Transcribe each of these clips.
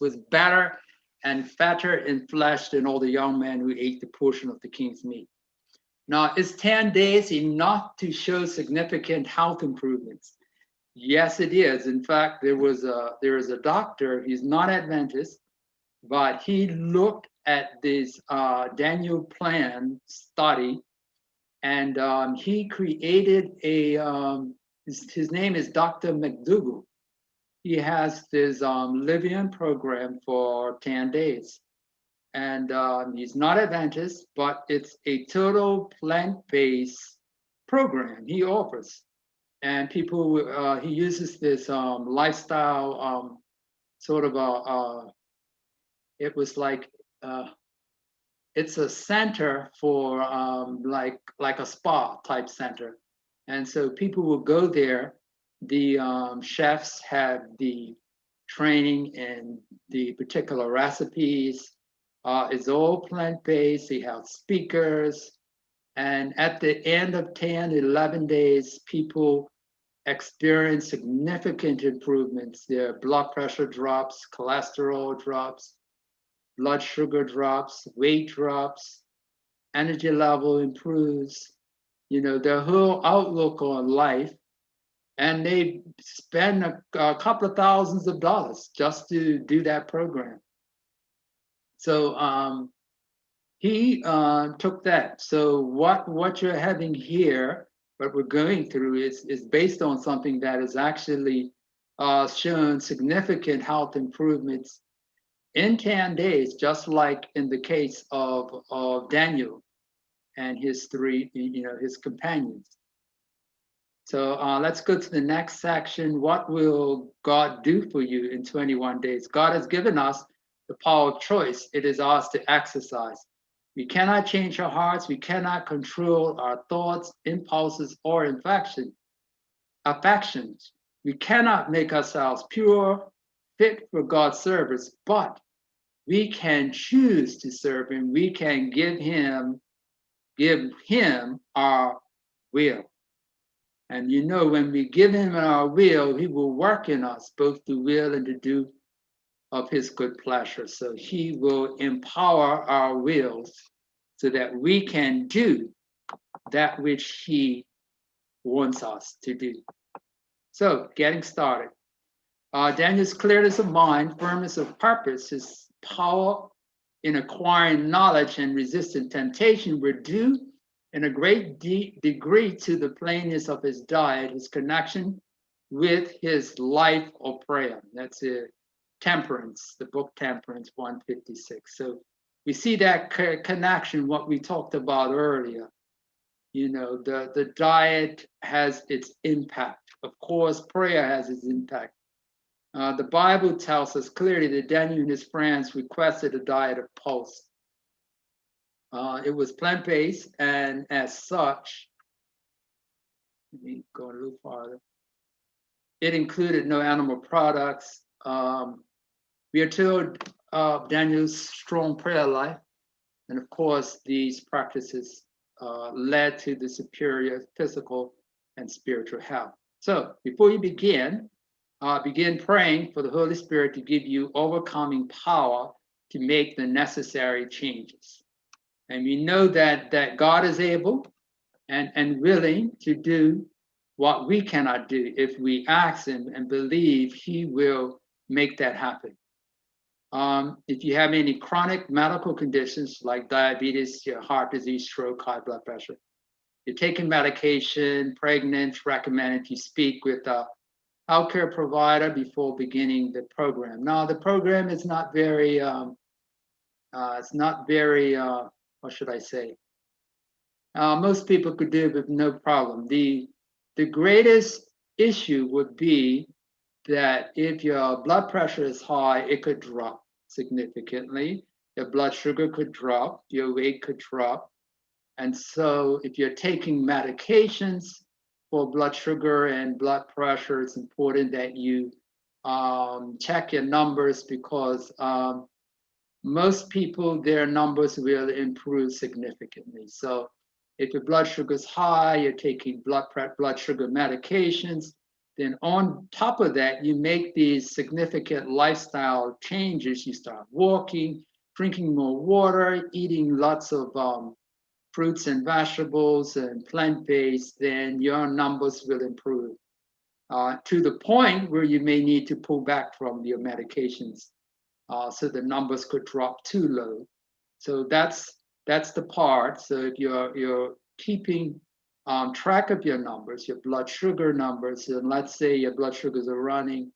was better and fatter in flesh than all the young men who ate the portion of the king's meat. Now, is 10 days enough to show significant health improvements? Yes, it is. In fact, there is a doctor, he's not Adventist, but he looked at this Daniel plan study, and he created his name is Dr. McDougall. He has this Livian program for 10 days. And he's not Adventist, but it's a total plant-based program he offers. And people, he uses this lifestyle sort of it was like, it's a center for like a spa type center. And so people will go there. The chefs have the training in the particular recipes. It's all plant-based. They have speakers. And at the end of 10, 11 days, people experience significant improvements. Their blood pressure drops, cholesterol drops, blood sugar drops, weight drops, energy level improves, their whole outlook on life. And they spend a couple of thousands of dollars just to do that program. So he took that. So what you're having here, what we're going through is based on something that has actually shown significant health improvements in 10 days, just like in the case of Daniel and his three, his companions. So let's go to the next section. What will God do for you in 21 days? God has given us the power of choice. It is ours to exercise. We cannot change our hearts. We cannot control our thoughts, impulses, or affections. We cannot make ourselves pure, fit for God's service, but we can choose to serve Him. We can give Him our will. And when we give Him our will, He will work in us both to will and to do of His good pleasure. So He will empower our wills so that we can do that which He wants us to do. So getting started. Daniel's clearness of mind, firmness of purpose, his power in acquiring knowledge and resisting temptation were due in a great degree to the plainness of his diet, his connection with his life of prayer. That's Temperance, the book Temperance 156. So we see that connection, what we talked about earlier. The diet has its impact. Of course, prayer has its impact. The Bible tells us clearly that Daniel and his friends requested a diet of pulse. It was plant-based, and as such, let me go a little farther. It included no animal products. We are told of Daniel's strong prayer life, and of course, these practices led to the superior physical and spiritual health. So, before you begin praying for the Holy Spirit to give you overcoming power to make the necessary changes. And we know that God is able and willing to do what we cannot do. If we ask Him and believe, He will make that happen. If you have any chronic medical conditions like diabetes, heart disease, stroke, high blood pressure, you're taking medication, pregnant, recommended you speak with a healthcare provider before beginning the program. Now, the program is not very, what should I say? Most people could do it with no problem. The greatest issue would be that if your blood pressure is high, it could drop significantly. Your blood sugar could drop, your weight could drop. And so if you're taking medications for blood sugar and blood pressure, it's important that you check your numbers, because most people, their numbers will improve significantly. So if your blood sugar is high, you're taking blood sugar medications, Then on top of that, you make these significant lifestyle changes. You start walking, drinking more water, eating lots of fruits and vegetables and plant-based, then your numbers will improve to the point where you may need to pull back from your medications. So the numbers could drop too low. So that's the part. So if you're keeping track of your numbers, your blood sugar numbers, and let's say your blood sugars are running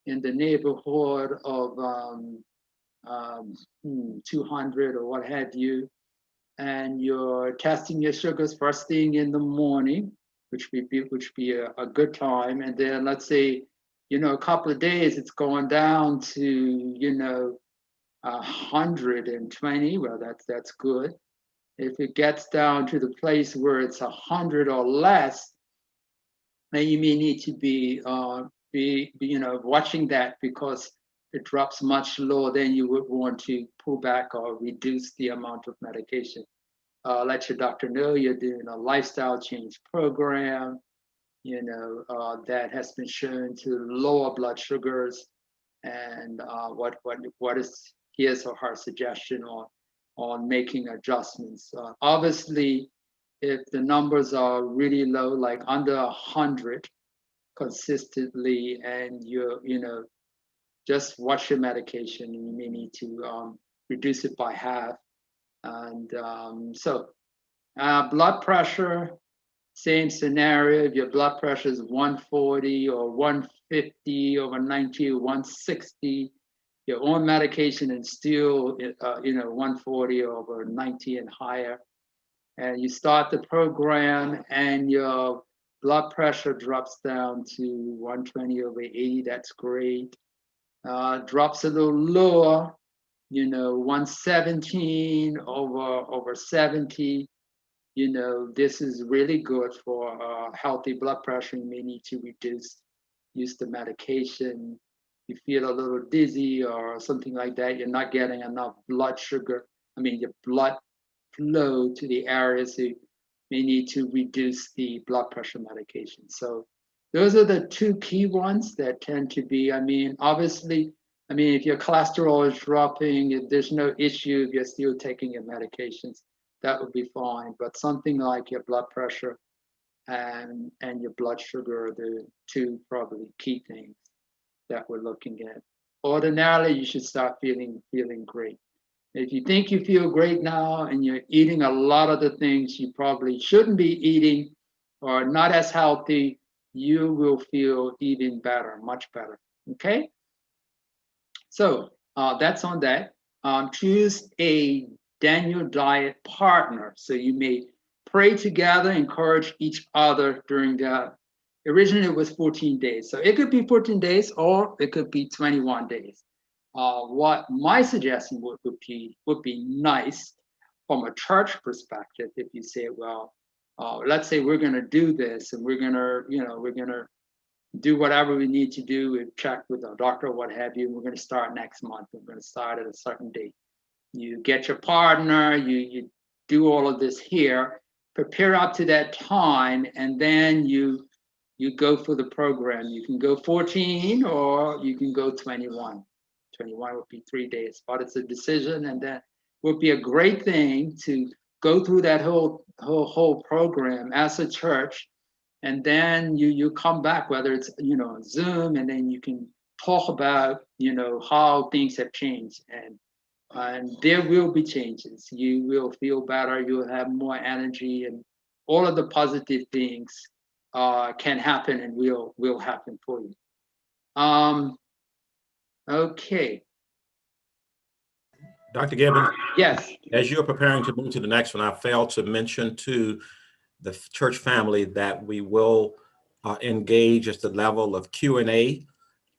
in the neighborhood of 200 or what have you, and you're testing your sugars first thing in the morning, which would be a good time, and then let's say, a couple of days it's going down to 120. Well, that's good. If it gets down to the place where it's 100 or less, then you may need to be watching that, because it drops much lower, then you would want to pull back or reduce the amount of medication. Let your doctor know you're doing a lifestyle change program, that has been shown to lower blood sugars, and what is his or her suggestion on making adjustments. Obviously, if the numbers are really low, like under 100 consistently, and just watch your medication, and you may need to reduce it by half. And blood pressure, same scenario. If your blood pressure is 140 or 150 over 90 or 160, you're on medication and still 140 over 90 and higher, and you start the program and your blood pressure drops down to 120 over 80, that's great. Drops a little lower, 117 over 70, this is really good for healthy blood pressure. You may need to use the medication. You feel a little dizzy or something like that, you're not getting enough blood sugar, your blood flow to the areas, so you may need to reduce the blood pressure medication. So those are the two key ones that tend to be, obviously, if your cholesterol is dropping, if there's no issue, if you're still taking your medications, that would be fine. But something like your blood pressure and your blood sugar are the two probably key things that we're looking at. Ordinarily, you should start feeling great. If you think you feel great now and you're eating a lot of the things you probably shouldn't be eating or not as healthy, you will feel even better, much better. Okay? So that's on that. Choose a Daniel diet partner. So you may pray together, encourage each other during the, originally it was 14 days. So it could be 14 days or it could be 21 days. What my suggestion would be nice from a church perspective, if you say, well, let's say we're going to do this and we're going to do whatever we need to do. We've checked with our doctor, what have you, and we're going to start next month. We're going to start at a certain date. You get your partner, you do all of this here, prepare up to that time, and then you go for the program. You can go 14 or you can go 21. 21 would be 3 days, but it's a decision, and that would be a great thing to go through that whole program as a church, and then you come back, whether it's Zoom, and then you can talk about how things have changed, and there will be changes. You will feel better. You will have more energy, and all of the positive things can happen and will happen for you. Okay. Dr. Gibbons? Yes. As you're preparing to move to the next one, I failed to mention to the church family that we will engage at the level of Q&A.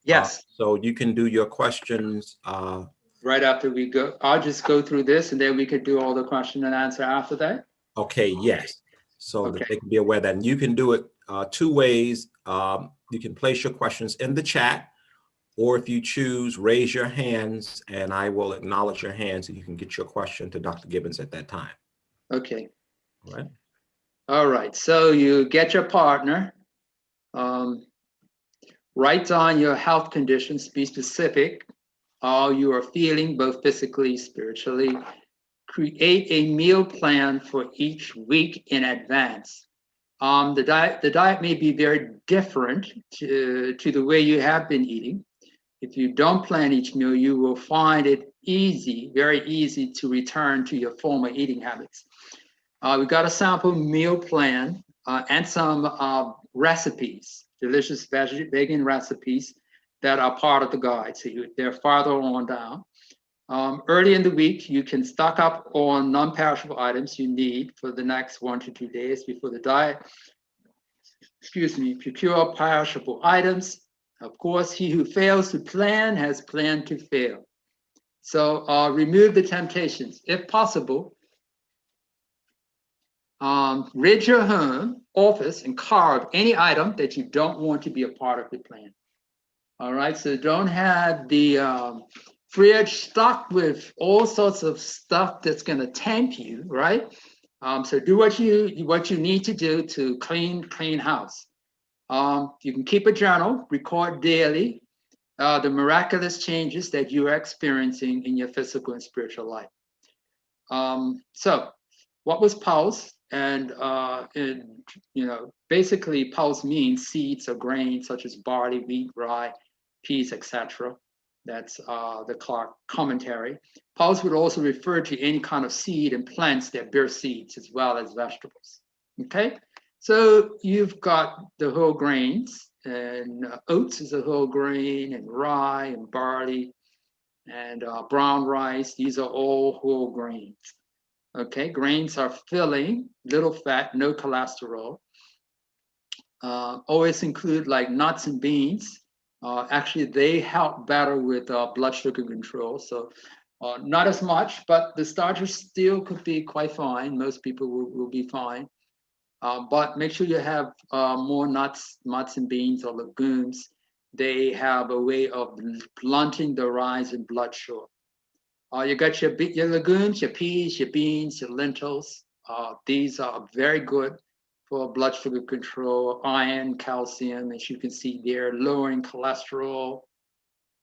Yes. So you can do your questions. Right after we go, I'll just go through this and then we could do all the question and answer after that. Okay, yes. So that they can be aware that, and you can do it two ways. You can place your questions in the chat, or if you choose, raise your hands and I will acknowledge your hands and you can get your question to Dr. Gibbons at that time. Okay. All right. All right. So you get your partner. Write down your health conditions, be specific, how you are feeling, both physically, spiritually. Create a meal plan for each week in advance. The diet may be very different to the way you have been eating. If you don't plan each meal, you will find it easy, very easy to return to your former eating habits. We got a sample meal plan and some recipes, delicious vegan recipes that are part of the guide. So they're farther on down. Early in the week, you can stock up on non-perishable items you need for the next 1 to 2 days before the diet. Procure perishable items. Of course, he who fails to plan has planned to fail. So remove the temptations. If possible, rid your home, office, and car of any item that you don't want to be a part of the plan. All right, so don't have the fridge stocked with all sorts of stuff that's going to tempt you, right? So do what you need to do to clean house. You can keep a journal, record daily the miraculous changes that you are experiencing in your physical and spiritual life. So what was pulse? And basically pulse means seeds or grains such as barley, wheat, rye, peas, etc. That's the Clark commentary. Pulse would also refer to any kind of seed and plants that bear seeds as well as vegetables. Okay, so you've got the whole grains, and oats is a whole grain, and rye and barley and brown rice. These are all whole grains. Okay, grains are filling, little fat, no cholesterol. Always include like nuts and beans. Actually, they help better with blood sugar control. So not as much, but the starches still could be quite fine. Most people will be fine. But make sure you have more nuts and beans or legumes. They have a way of blunting the rise in blood sugar. You got your legumes, your peas, your beans, your lentils. These are very good for blood sugar control, iron, calcium, as you can see there, lowering cholesterol.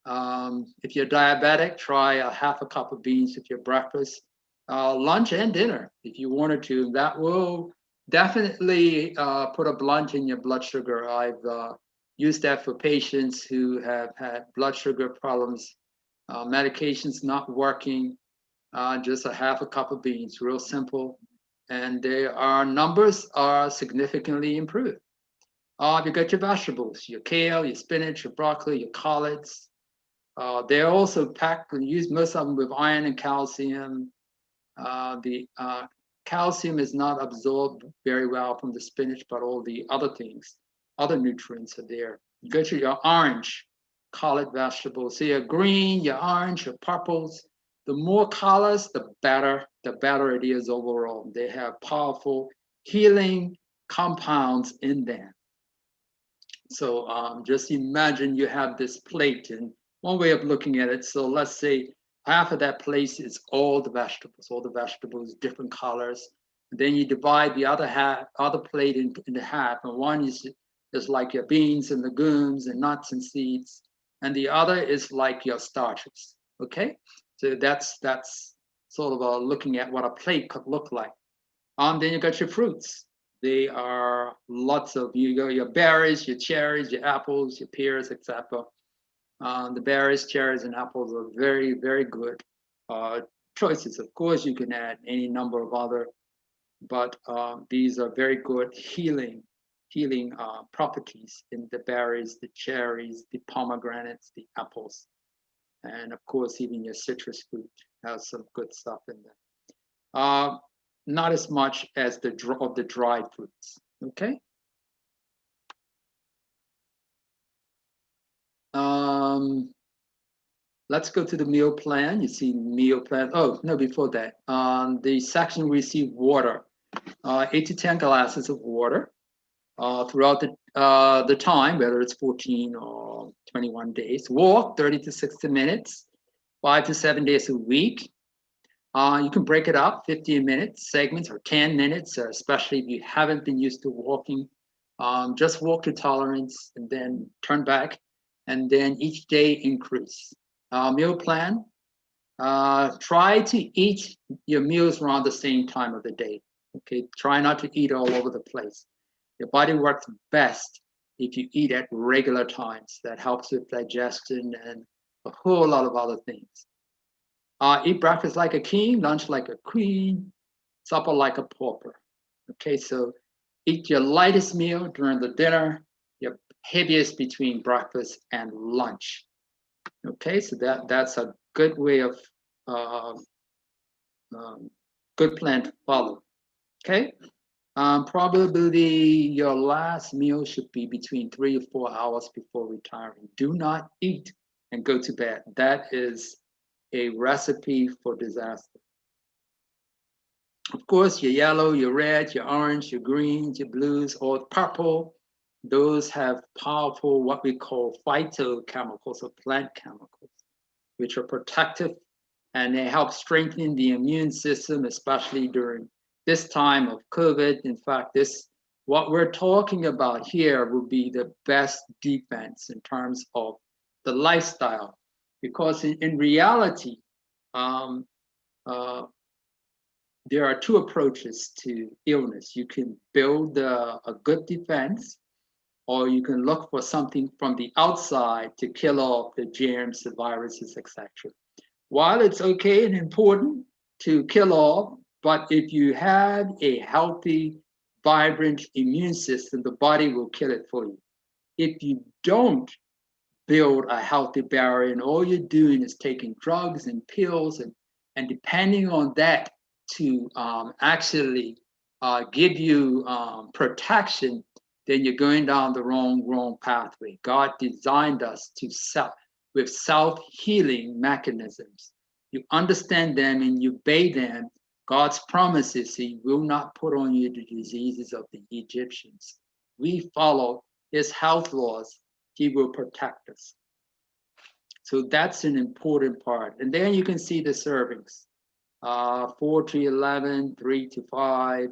If you're diabetic, try a half a cup of beans with your breakfast, lunch and dinner, if you wanted to. That will definitely put a blunt in your blood sugar. I've used that for patients who have had blood sugar problems, medications not working, just a half a cup of beans, real simple. And their numbers are significantly improved. You got your vegetables, your kale, your spinach, your broccoli, your collards. They're also packed and used, most of them, with iron and calcium. The calcium is not absorbed very well from the spinach, but all the other things, other nutrients are there. You got your orange, collard vegetables. So your green, your orange, your purples. The more colors, the better it is overall. They have powerful healing compounds in them. So just imagine you have this plate, and one way of looking at it, so let's say half of that plate is all the vegetables, different colors. And then you divide the other plate into half, and one is like your beans and legumes and nuts and seeds, and the other is like your starches. Okay, so that's sort of looking at what a plate could look like. Then you got your fruits. They are lots of, you got your berries, your cherries, your apples, your pears, etc. The berries, cherries, and apples are very, very good choices. Of course, you can add any number of other, but these are very good healing properties in the berries, the cherries, the pomegranates, the apples, and of course, even your citrus fruit has some good stuff in there. Not as much as the dried fruits. Okay. Let's go to the meal plan. You see meal plan. Oh no, before that, the section we see water, 8 to 10 glasses of water throughout the time, whether it's 14 or 21 days. Walk 30 to 60 minutes, 5 to 7 days a week. You can break it up, 15-minute segments or 10 minutes, especially if you haven't been used to walking Just walk to tolerance and then turn back, and then each day increase. Meal plan, try to eat your meals around the same time of the day. Okay, try not to eat all over the place. Your body works best if you eat at regular times. That helps with digestion and a whole lot of other things. Eat breakfast like a king, lunch like a queen, supper like a pauper. Okay, so eat your lightest meal during the dinner, your heaviest between breakfast and lunch. Okay, so that's a good way of good plan to follow. Okay, probably your last meal should be between 3 or 4 hours before retiring. Do not eat and go to bed. That is a recipe for disaster. Of course, your yellow, your red, your orange, your greens, your blues, or purple, those have powerful, what we call phytochemicals or plant chemicals, which are protective, and they help strengthen the immune system, especially during this time of COVID. In fact, what we're talking about here will be the best defense in terms of the lifestyle, because in reality, there are two approaches to illness. You can build a good defense, or you can look for something from the outside to kill off the germs, the viruses, etc. While it's okay and important to kill off, but if you have a healthy, vibrant immune system, the body will kill it for you. If you don't build a healthy barrier and all you're doing is taking drugs and pills and depending on that to actually give you protection, then you're going down the wrong pathway. God designed us to with self-healing mechanisms. You understand them and you obey them. God's promises, He will not put on you the diseases of the Egyptians. We follow His health laws, He will protect us. So that's an important part. And then you can see the servings. 4 to 11, 3 to 5,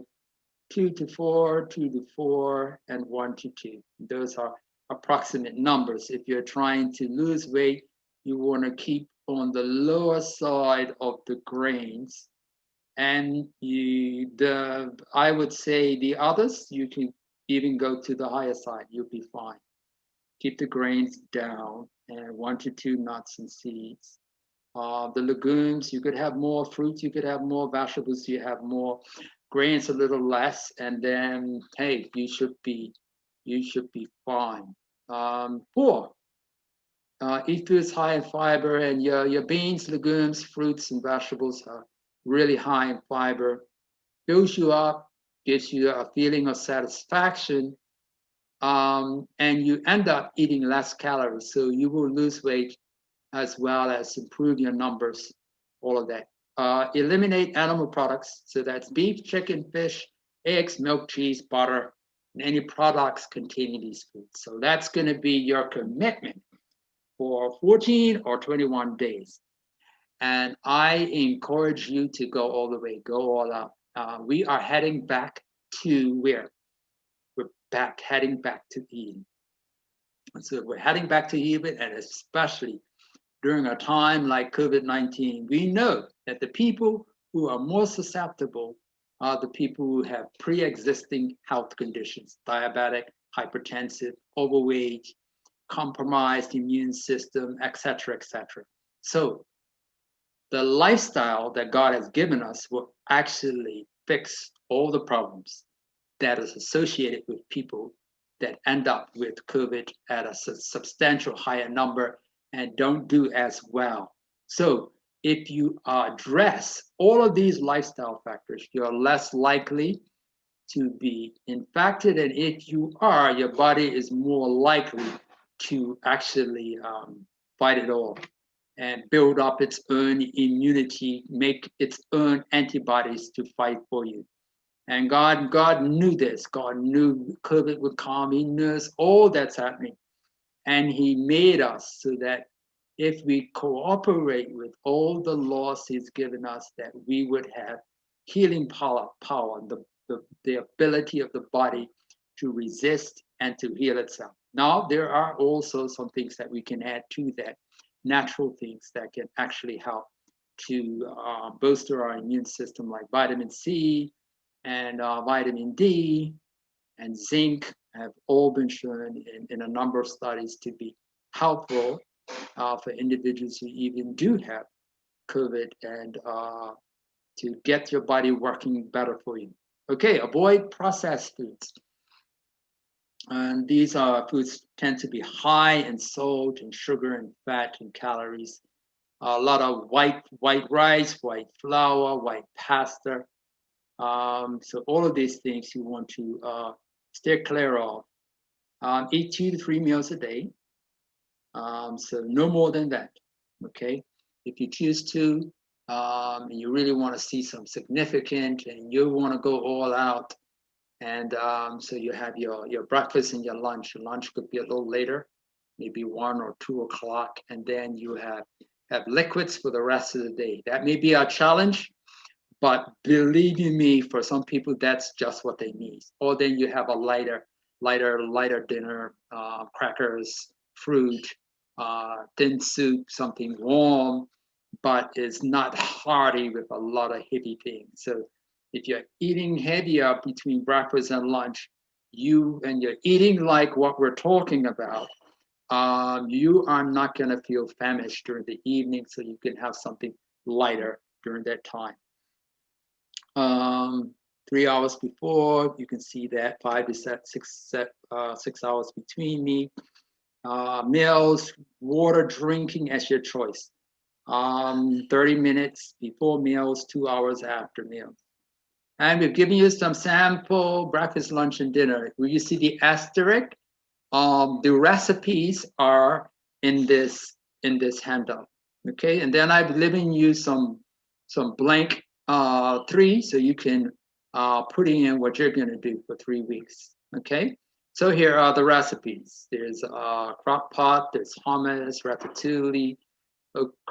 2 to 4, 2 to 4, and 1 to 2. Those are approximate numbers. If you're trying to lose weight, you want to keep on the lower side of the grains. And I would say the others, you can even go to the higher side, you'll be fine. Keep the grains down, and 1 to 2 nuts and seeds. The legumes, you could have more fruits, you could have more vegetables, you have more grains, a little less, and then hey, you should be fine. 4, eat foods high in fiber, and your beans, legumes, fruits, and vegetables are really high in fiber. Fills you up, gives you a feeling of satisfaction, and you end up eating less calories, so you will lose weight as well as improve your numbers, all of that. Eliminate animal products, so that's beef, chicken, fish, eggs, milk, cheese, butter, and any products containing these foods. So that's going to be your commitment for 14 or 21 days. And I encourage you to go all the way, go all out. We are heading back to where? We're heading back to Eden. So we're heading back to Eden, and especially during a time like COVID-19, we know that the people who are more susceptible are the people who have pre-existing health conditions, diabetic, hypertensive, overweight, compromised immune system, etc., etc. So the lifestyle that God has given us will actually fix all the problems that is associated with people that end up with COVID at a substantial higher number and don't do as well. So if you address all of these lifestyle factors, you're less likely to be infected. And if you are, your body is more likely to actually fight it all and build up its own immunity, make its own antibodies to fight for you. And God knew this. God knew COVID would come. He knows all that's happening. And He made us so that if we cooperate with all the laws He's given us, that we would have healing power, the ability of the body to resist and to heal itself. Now, there are also some things that we can add to that, natural things that can actually help to bolster our immune system, like vitamin C and vitamin D and zinc have all been shown in a number of studies to be helpful for individuals who even do have COVID and to get your body working better for you. Okay, avoid processed foods. And these foods tend to be high in salt and sugar and fat and calories. A lot of white rice, white flour, white pasta. So all of these things you want to steer clear of. Eat 2 to 3 meals a day. So no more than that. Okay, if you choose to, and you really want to see some significant, and you want to go all out, and so you have your breakfast and your lunch. Your lunch could be a little later, maybe 1 or 2 o'clock, and then you have liquids for the rest of the day. That may be a challenge, but believe you me, for some people, that's just what they need. Or then you have a lighter dinner, crackers, fruit, thin soup, something warm, but it's not hearty with a lot of heavy things. So if you're eating heavier between breakfast and lunch, you're eating like what we're talking about, you are not going to feel famished during the evening, so you can have something lighter during that time. 3 hours before, you can see that 5 to 6 hours between meals, water drinking as your choice. 30 minutes before meals, 2 hours after meals. And we're giving you some sample breakfast, lunch, and dinner. Will you see the asterisk? The recipes are in this handout. Okay, and then I've given you some blank 3, so you can put in what you're going to do for 3 weeks. Okay, so here are the recipes. There's crock pot, there's hummus, ratatouille,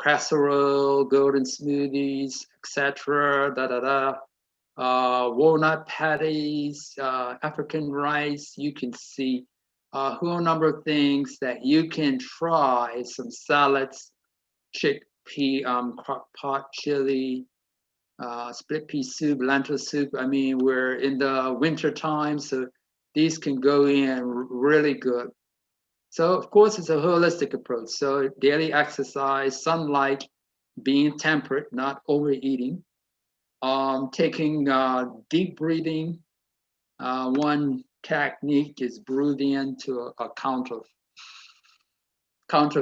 casserole, golden smoothies, etc. Walnut patties, African rice. You can see a whole number of things that you can try. Some salads, chickpea, crock pot chili, split pea soup, lentil soup. I mean, we're in the winter time, so these can go in really good. So of course, it's a holistic approach. So daily exercise, sunlight, being temperate, not overeating, taking deep breathing. One technique is breathing to a count of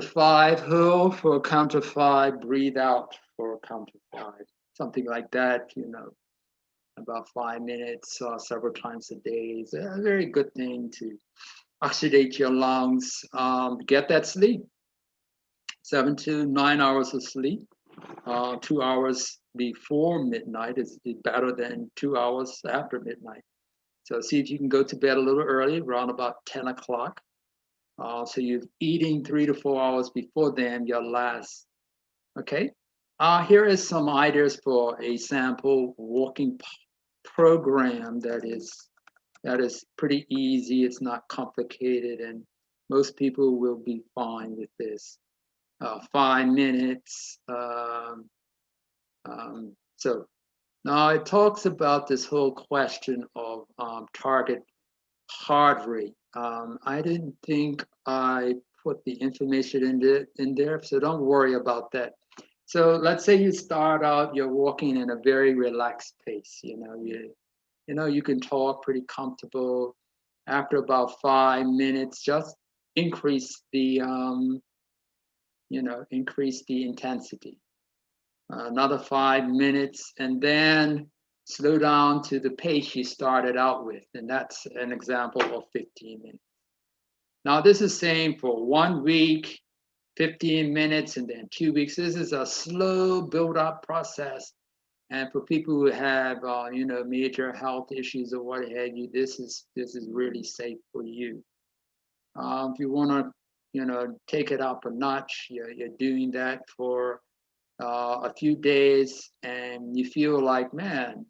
5, hold for a count of 5, breathe out for a count of 5, something like that, about 5 minutes, several times a day. Is a very good thing to oxidate your lungs, get that sleep. 7 to 9 hours of sleep. 2 hours before midnight is better than 2 hours after midnight. So see if you can go to bed a little early, around about 10 o'clock. So you're eating 3 to 4 hours before then, your last. Okay. Here is some ideas for a sample walking program that is pretty easy. It's not complicated, and most people will be fine with this. 5 minutes. So now it talks about this whole question of target heart rate. I didn't think I put the information in there, so don't worry about that. So let's say you start out, you're walking in a very relaxed pace. You can talk pretty comfortable. After about 5 minutes, just increase the intensity. Another 5 minutes, and then slow down to the pace you started out with, and that's an example of 15 minutes. Now this is saying for 1 week, 15 minutes, and then 2 weeks. This is a slow build-up process, and for people who have major health issues or what have you, this is really safe for you. If you want to take it up a notch, you're doing that for a few days, and you feel like, man,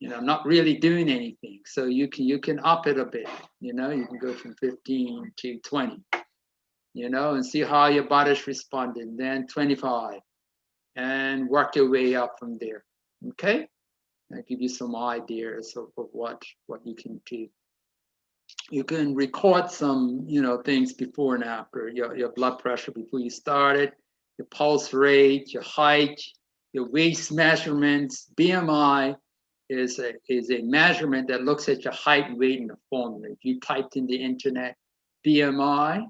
not really doing anything. So you can up it a bit, you can go from 15 to 20, and see how your body's responding, then 25, and work your way up from there. Okay? I'll give you some ideas of what you can do. You can record some, things before and after, your blood pressure before you started, your pulse rate, your height, your waist measurements. BMI is a measurement that looks at your height and weight in the formula. If you typed in the internet BMI,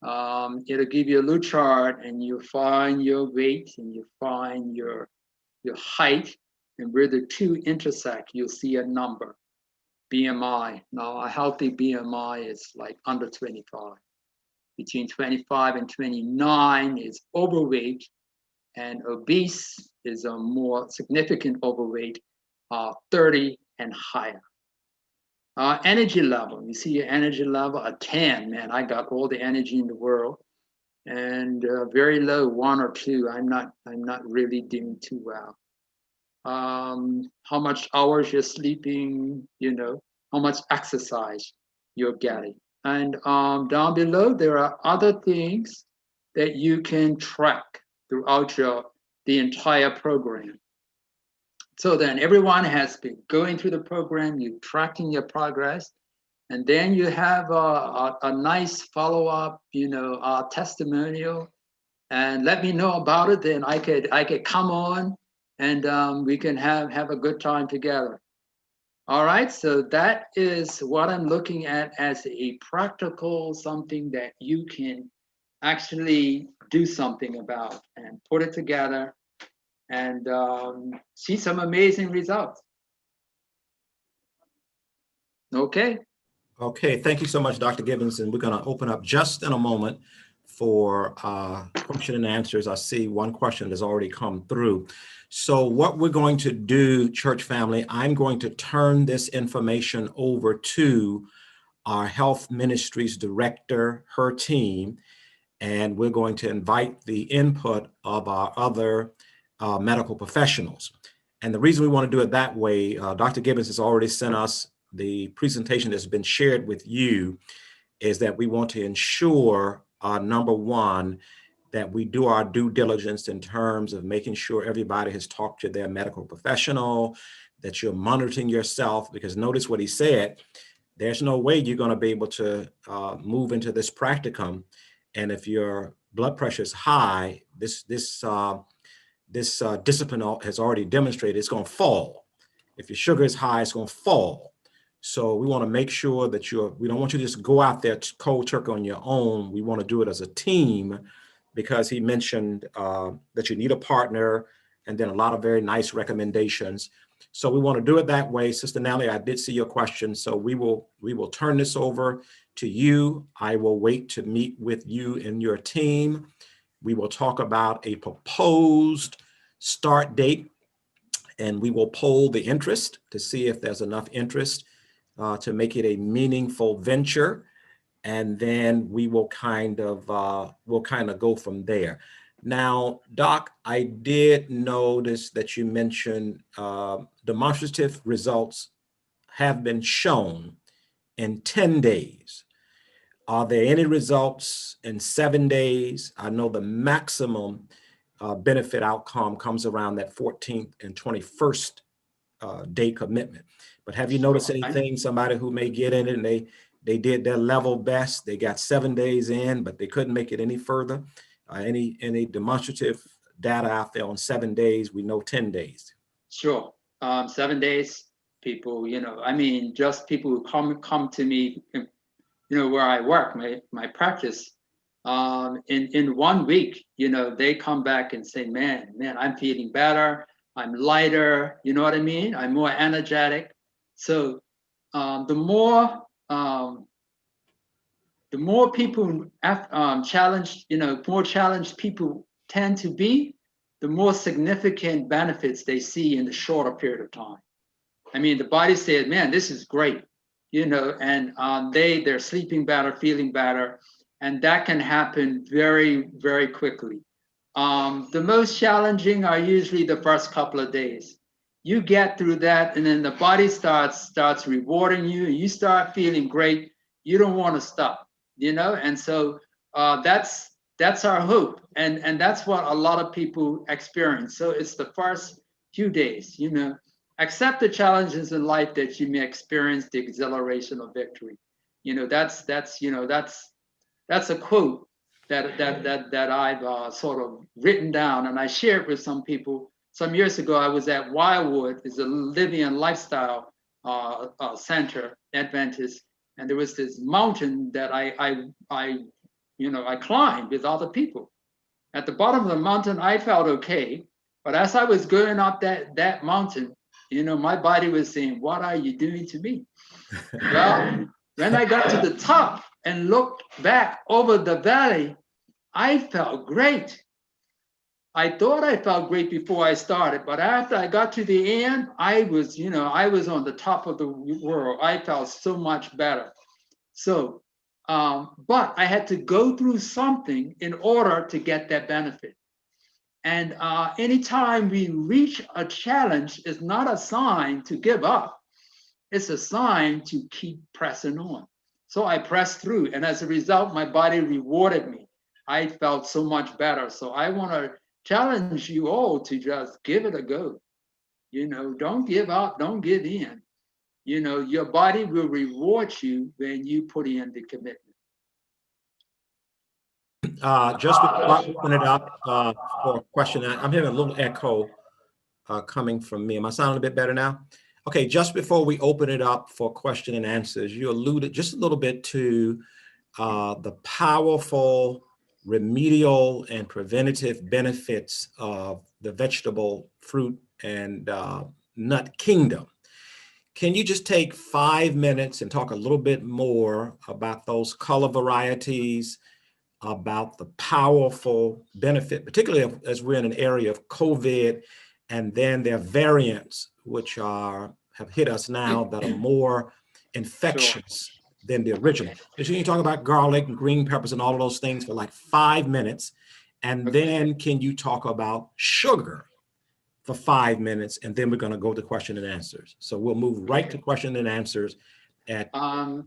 it'll give you a little chart, and you find your weight and you find your height, and where the two intersect, you'll see a number, BMI. Now, a healthy BMI is like under 25. Between 25 and 29 is overweight, and obese is a more significant overweight, 30 and higher. Energy level, you see your energy level, a 10, man, I got all the energy in the world. And very low, 1 or 2, I'm not really doing too well. How much hours you're sleeping, how much exercise you're getting. And down below, there are other things that you can track throughout the entire program. So then everyone has been going through the program, you're tracking your progress, and then you have a nice follow-up, testimonial, and let me know about it. Then I could come on, and we can have a good time together. All right, so that is what I'm looking at as a practical, something that you can actually do something about and put it together and see some amazing results. Okay. Okay, thank you so much, Dr. Gibbons. And we're going to open up just in a moment for question and answers. I see one question has already come through. So what we're going to do, church family, I'm going to turn this information over to our health ministries director, her team, and we're going to invite the input of our other medical professionals. And the reason we want to do it that way, Dr. Gibbons has already sent us the presentation that's been shared with you, is that we want to ensure, number one, that we do our due diligence in terms of making sure everybody has talked to their medical professional, that you're monitoring yourself, because notice what he said, there's no way you're going to be able to move into this practicum. And if your blood pressure is high, this discipline has already demonstrated it's going to fall. If your sugar is high, it's going to fall. So we want to make sure that we don't want you to just go out there cold turkey on your own. We want to do it as a team, because he mentioned that you need a partner, and then a lot of very nice recommendations. So we want to do it that way. Sister Nellie, I did see your question. So we will turn this over to you. I will wait to meet with you and your team. We will talk about a proposed start date, and we will poll the interest to see if there's enough interest to make it a meaningful venture. And then we will kind of go from there. Now, Doc, I did notice that you mentioned demonstrative results have been shown in 10 days. Are there any results in 7 days? I know the maximum benefit outcome comes around that 14th and 21st day commitment. But have you noticed anything, somebody who may get in it and they did their level best, they got 7 days in, but they couldn't make it any further? Any demonstrative data out there on 7 days? We know 10 days. Sure. 7 days, people, just people who come to me, where I work, my practice, in 1 week, they come back and say, man, I'm feeling better. I'm lighter. You know what I mean? I'm more energetic. So the more people challenged, more challenged people tend to be, the more significant benefits they see in the shorter period of time. I mean, the body says, man, this is great, and they're sleeping better, feeling better, and that can happen very, very quickly. The most challenging are usually the first couple of days. you get through that, and then the body starts rewarding you, and you start feeling great. You don't want to stop, you know. And so that's our hope, and that's what a lot of people experience. So it's the first few days, you know. Accept the challenges in life that you may experience the exhilaration of victory. You know, that's a quote that I've sort of written down, and I shared with some people. Some years ago, I was at Wildwood, is a living and lifestyle center, Adventist, and there was this mountain that I climbed with other people. At the bottom of the mountain, I felt okay, but as I was going up that mountain, you know, my body was saying, "What are you doing to me?" Well, when I got to the top and looked back over the valley, I felt great. I thought I felt great before I started, but after I got to the end, I was on the top of the world. I felt so much better. So, but I had to go through something in order to get that benefit. And anytime we reach a challenge, it's not a sign to give up. It's a sign to keep pressing on. So I pressed through, and as a result, my body rewarded me. I felt so much better. So I want to challenge you all to just give it a go. You know, don't give up, don't give in. You know, your body will reward you when you put in the commitment. Just before I open it up for a question, I'm hearing a little echo coming from me. Am I sounding a bit better now? Okay, just before we open it up for question and answers, you alluded just a little bit to the powerful remedial and preventative benefits of the vegetable, fruit, and nut kingdom. Can you just take 5 minutes and talk a little bit more about those color varieties, about the powerful benefit, particularly as we're in an area of COVID, and then their variants, which have hit us now that are more infectious than the original. Because you talk about garlic and green peppers and all of those things for like 5 minutes. And then can you talk about sugar for 5 minutes? And then we're going to go to question and answers. So we'll move right to question and answers at I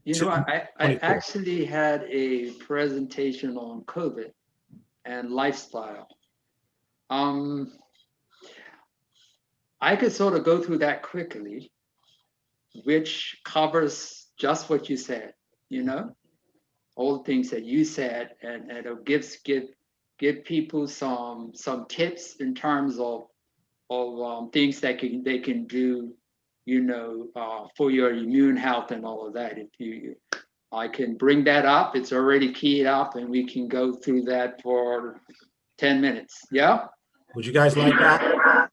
actually had a presentation on COVID and lifestyle. I could sort of go through that quickly, which covers just what you said, you know, all the things that you said, and it'll give people some tips in terms of things that they can do, you know, for your immune health and all of that. I can bring that up. It's already keyed up, and we can go through that for 10 minutes. Yeah. Would you guys like that?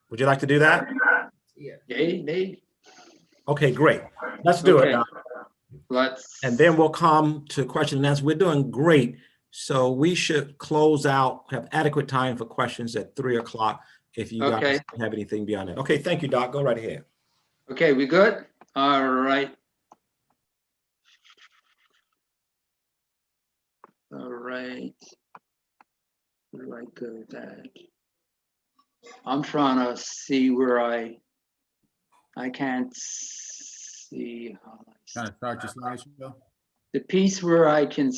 Would you like to do that? Yeah. Okay, great. Let's do it. And then we'll come to question and answer. We're doing great. So we should close out, have adequate time for questions at 3 o'clock if you guys don't have anything beyond that. Okay, thank you, Doc. Go right ahead. Okay, we good? All right. All right. Where do I go with that? I'm trying to see where I can't see. Trying to start your slideshow. The piece where I can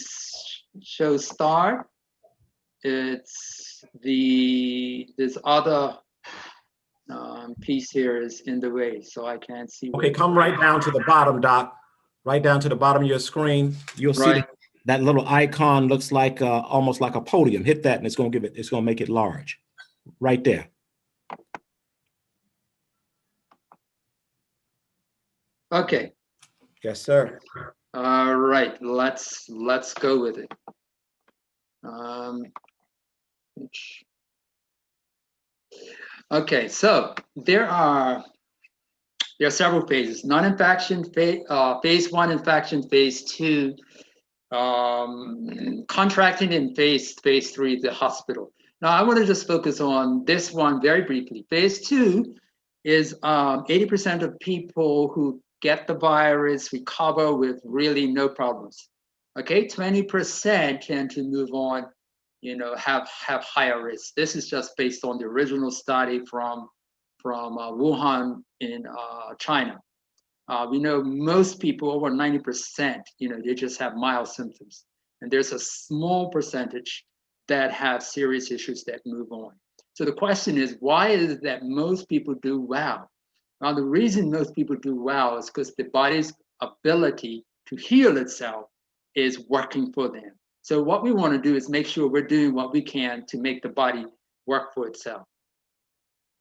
show start, it's this other piece here is in the way, so I can't see. Okay, come right down to the bottom, Doc. Right down to the bottom of your screen. You'll see that little icon looks like almost like a podium. Hit that, and it's going to make it large. Right there. Okay. Yes, sir. All right, let's go with it. Okay, so there are several phases: non-infection phase, phase 1 infection, phase 2 contracting, and phase 3 the hospital. Now I want to just focus on this one very briefly. Phase 2 is 80% of people who get the virus recover with really no problems. Okay, 20% tend to move on, you know, have higher risk. This is just based on the original study from Wuhan in China. We know most people, over 90%, they just have mild symptoms. And there's a small percentage that have serious issues that move on. So the question is, why is it that most people do well? Well, the reason most people do well is because the body's ability to heal itself is working for them. So what we want to do is make sure we're doing what we can to make the body work for itself.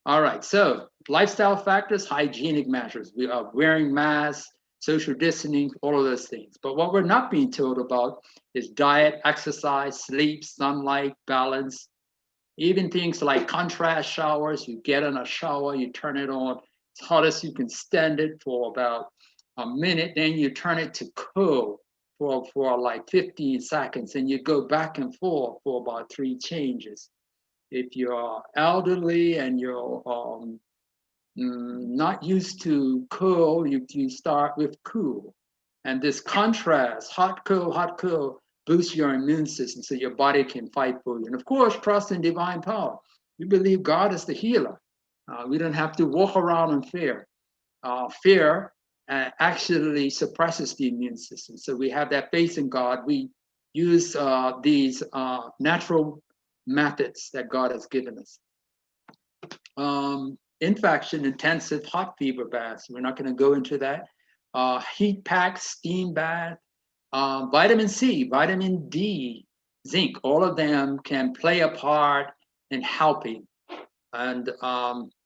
All right, so lifestyle factors, hygienic measures. We are wearing masks, social distancing, all of those things. But what we're not being told about is diet, exercise, sleep, sunlight, balance, even things like contrast showers. You get in a shower, you turn it on, it's hottest, you can stand it for about a minute, then you turn it to cool for like 15 seconds, and you go back and forth for about 3 changes. If you're elderly and you're not used to cool, you start with cool. And this contrast, hot, cool, boosts your immune system so your body can fight for you. And of course, trust in divine power. We believe God is the healer. We don't have to walk around in fear. Fear actually suppresses the immune system. So we have that faith in God. We use these natural methods that God has given us. Infection, intensive hot fever baths. We're not going to go into that. Heat packs, steam bath, vitamin C, vitamin D, zinc, all of them can play a part in helping. And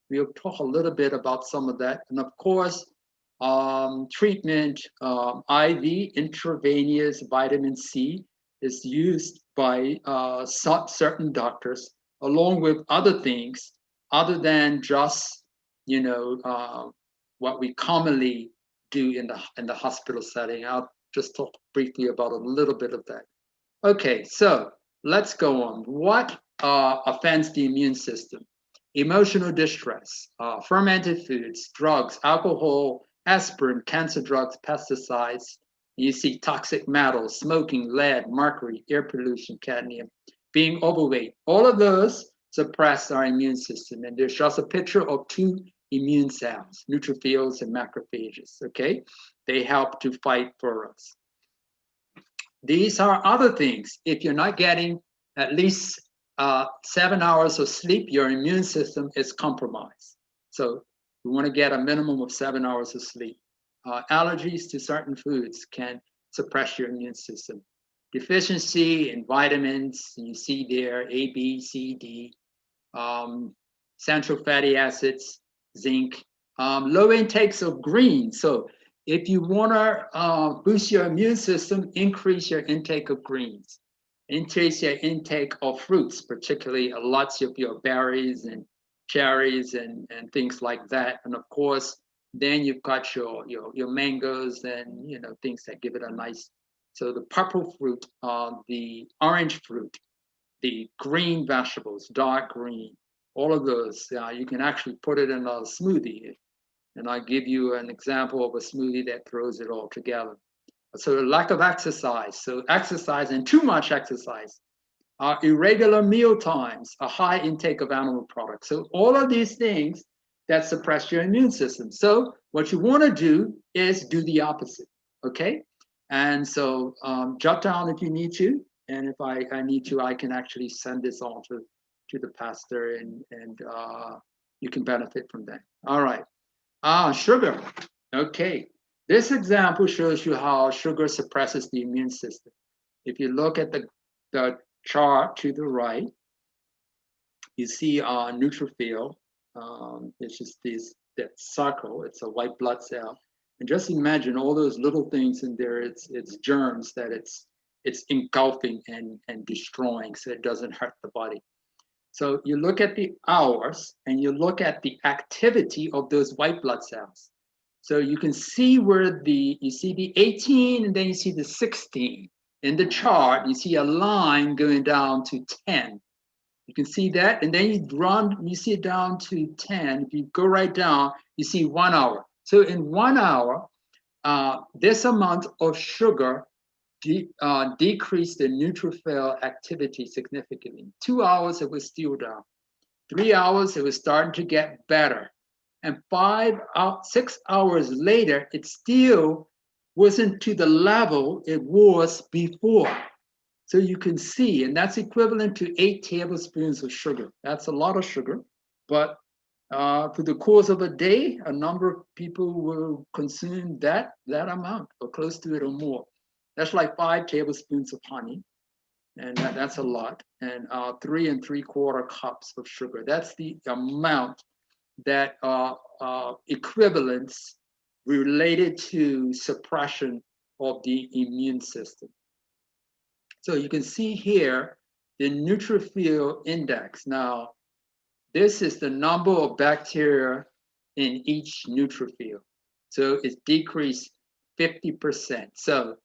we'll talk a little bit about some of that. And of course, treatment, IV, intravenous vitamin C is used by certain doctors, along with other things, other than just, what we commonly do in the hospital setting. I'll just talk briefly about a little bit of that. Okay, so let's go on. What offends the immune system? Emotional distress, fermented foods, drugs, alcohol, aspirin, cancer drugs, pesticides. You see toxic metals, smoking, lead, mercury, air pollution, cadmium, being overweight. All of those suppress our immune system. And there's just a picture of 2 immune cells, neutrophils and macrophages, okay? They help to fight for us. These are other things. If you're not getting at least 7 hours of sleep, your immune system is compromised. So we want to get a minimum of 7 hours of sleep. Allergies to certain foods can suppress your immune system. Deficiency in vitamins, you see there, A, B, C, D, essential fatty acids, zinc, low intakes of green. So if you want to boost your immune system, increase your intake of greens. Increase your intake of fruits, particularly lots of your berries and cherries and things like that. And of course, then you've got your mangoes and things that give it a nice. So the purple fruit, the orange fruit, the green vegetables, dark green, all of those, you can actually put it in a smoothie. And I'll give you an example of a smoothie that throws it all together. So lack of exercise, so exercise and too much exercise, irregular meal times, a high intake of animal products. So all of these things that suppress your immune system. So what you want to do is do the opposite, okay? And so jot down if you need to, and if I need to, I can actually send this on to the pastor, and you can benefit from that. All right. Sugar. Okay. This example shows you how sugar suppresses the immune system. If you look at the chart to the right, you see neutrophil. It's just that circle. It's a white blood cell. And just imagine all those little things in there. It's germs that it's engulfing and destroying, so it doesn't hurt the body. So you look at the hours and you look at the activity of those white blood cells. So you can see where you see the 18 and then you see the 16. In the chart, you see a line going down to 10. You can see that, and then you see it down to 10. If you go right down, you see 1 hour. So in 1 hour, this amount of sugar decreased the neutrophil activity significantly. 2 hours, it was still down. 3 hours, it was starting to get better. And 6 hours later, it still wasn't to the level it was before. So you can see, and that's equivalent to 8 tablespoons of sugar. That's a lot of sugar, but for the course of a day, a number of people will consume that amount or close to it or more. That's like 5 tablespoons of honey, and that's a lot. And 3 3/4 cups of sugar. That's the amount that equivalence related to suppression of the immune system. So you can see here the neutrophil index. Now, this is the number of bacteria in each neutrophil. So it's decreased 50%. So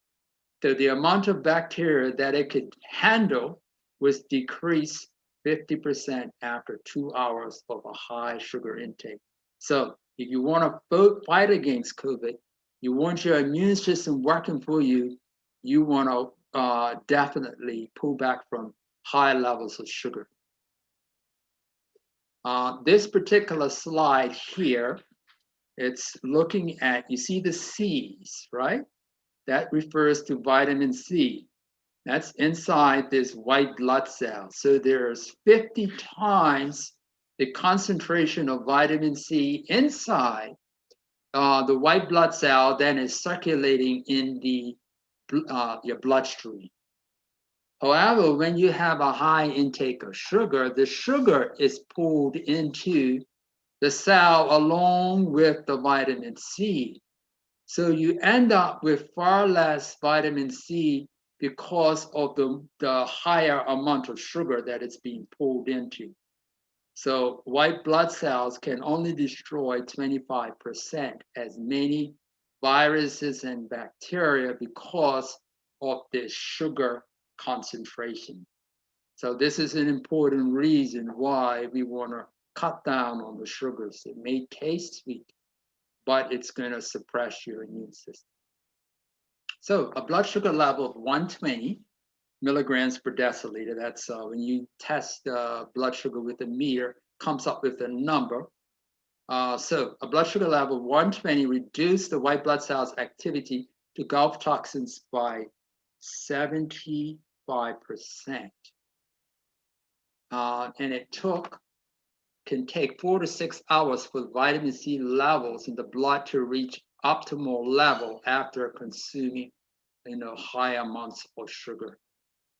the amount of bacteria that it could handle was decreased 50% after 2 hours of a high sugar intake. So if you want to fight against COVID, you want your immune system working for you, you want to definitely pull back from high levels of sugar. This particular slide here, it's looking at, you see the C's, right? That refers to vitamin C. That's inside this white blood cell. So there's 50 times the concentration of vitamin C inside the white blood cell than is circulating in your bloodstream. However, when you have a high intake of sugar, the sugar is pulled into the cell along with the vitamin C. So you end up with far less vitamin C because of the higher amount of sugar that it's being pulled into. So white blood cells can only destroy 25% as many viruses and bacteria because of this sugar concentration. So this is an important reason why we want to cut down on the sugars. It may taste sweet, but it's going to suppress your immune system. So a blood sugar level of 120 milligrams per deciliter, that's when you test blood sugar with a meter, comes up with a number. So a blood sugar level of 120 reduced the white blood cells activity to Gulf toxins by 75%. And it can take 4 to 6 hours for vitamin C levels in the blood to reach optimal level after consuming high amounts of sugar.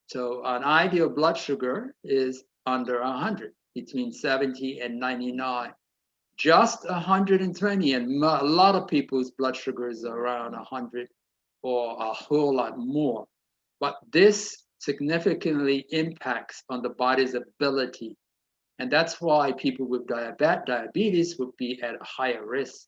So an ideal blood sugar is under 100, between 70 and 99. Just 120, and a lot of people's blood sugar is around 100 or a whole lot more. But this significantly impacts on the body's ability. And that's why people with diabetes would be at a higher risk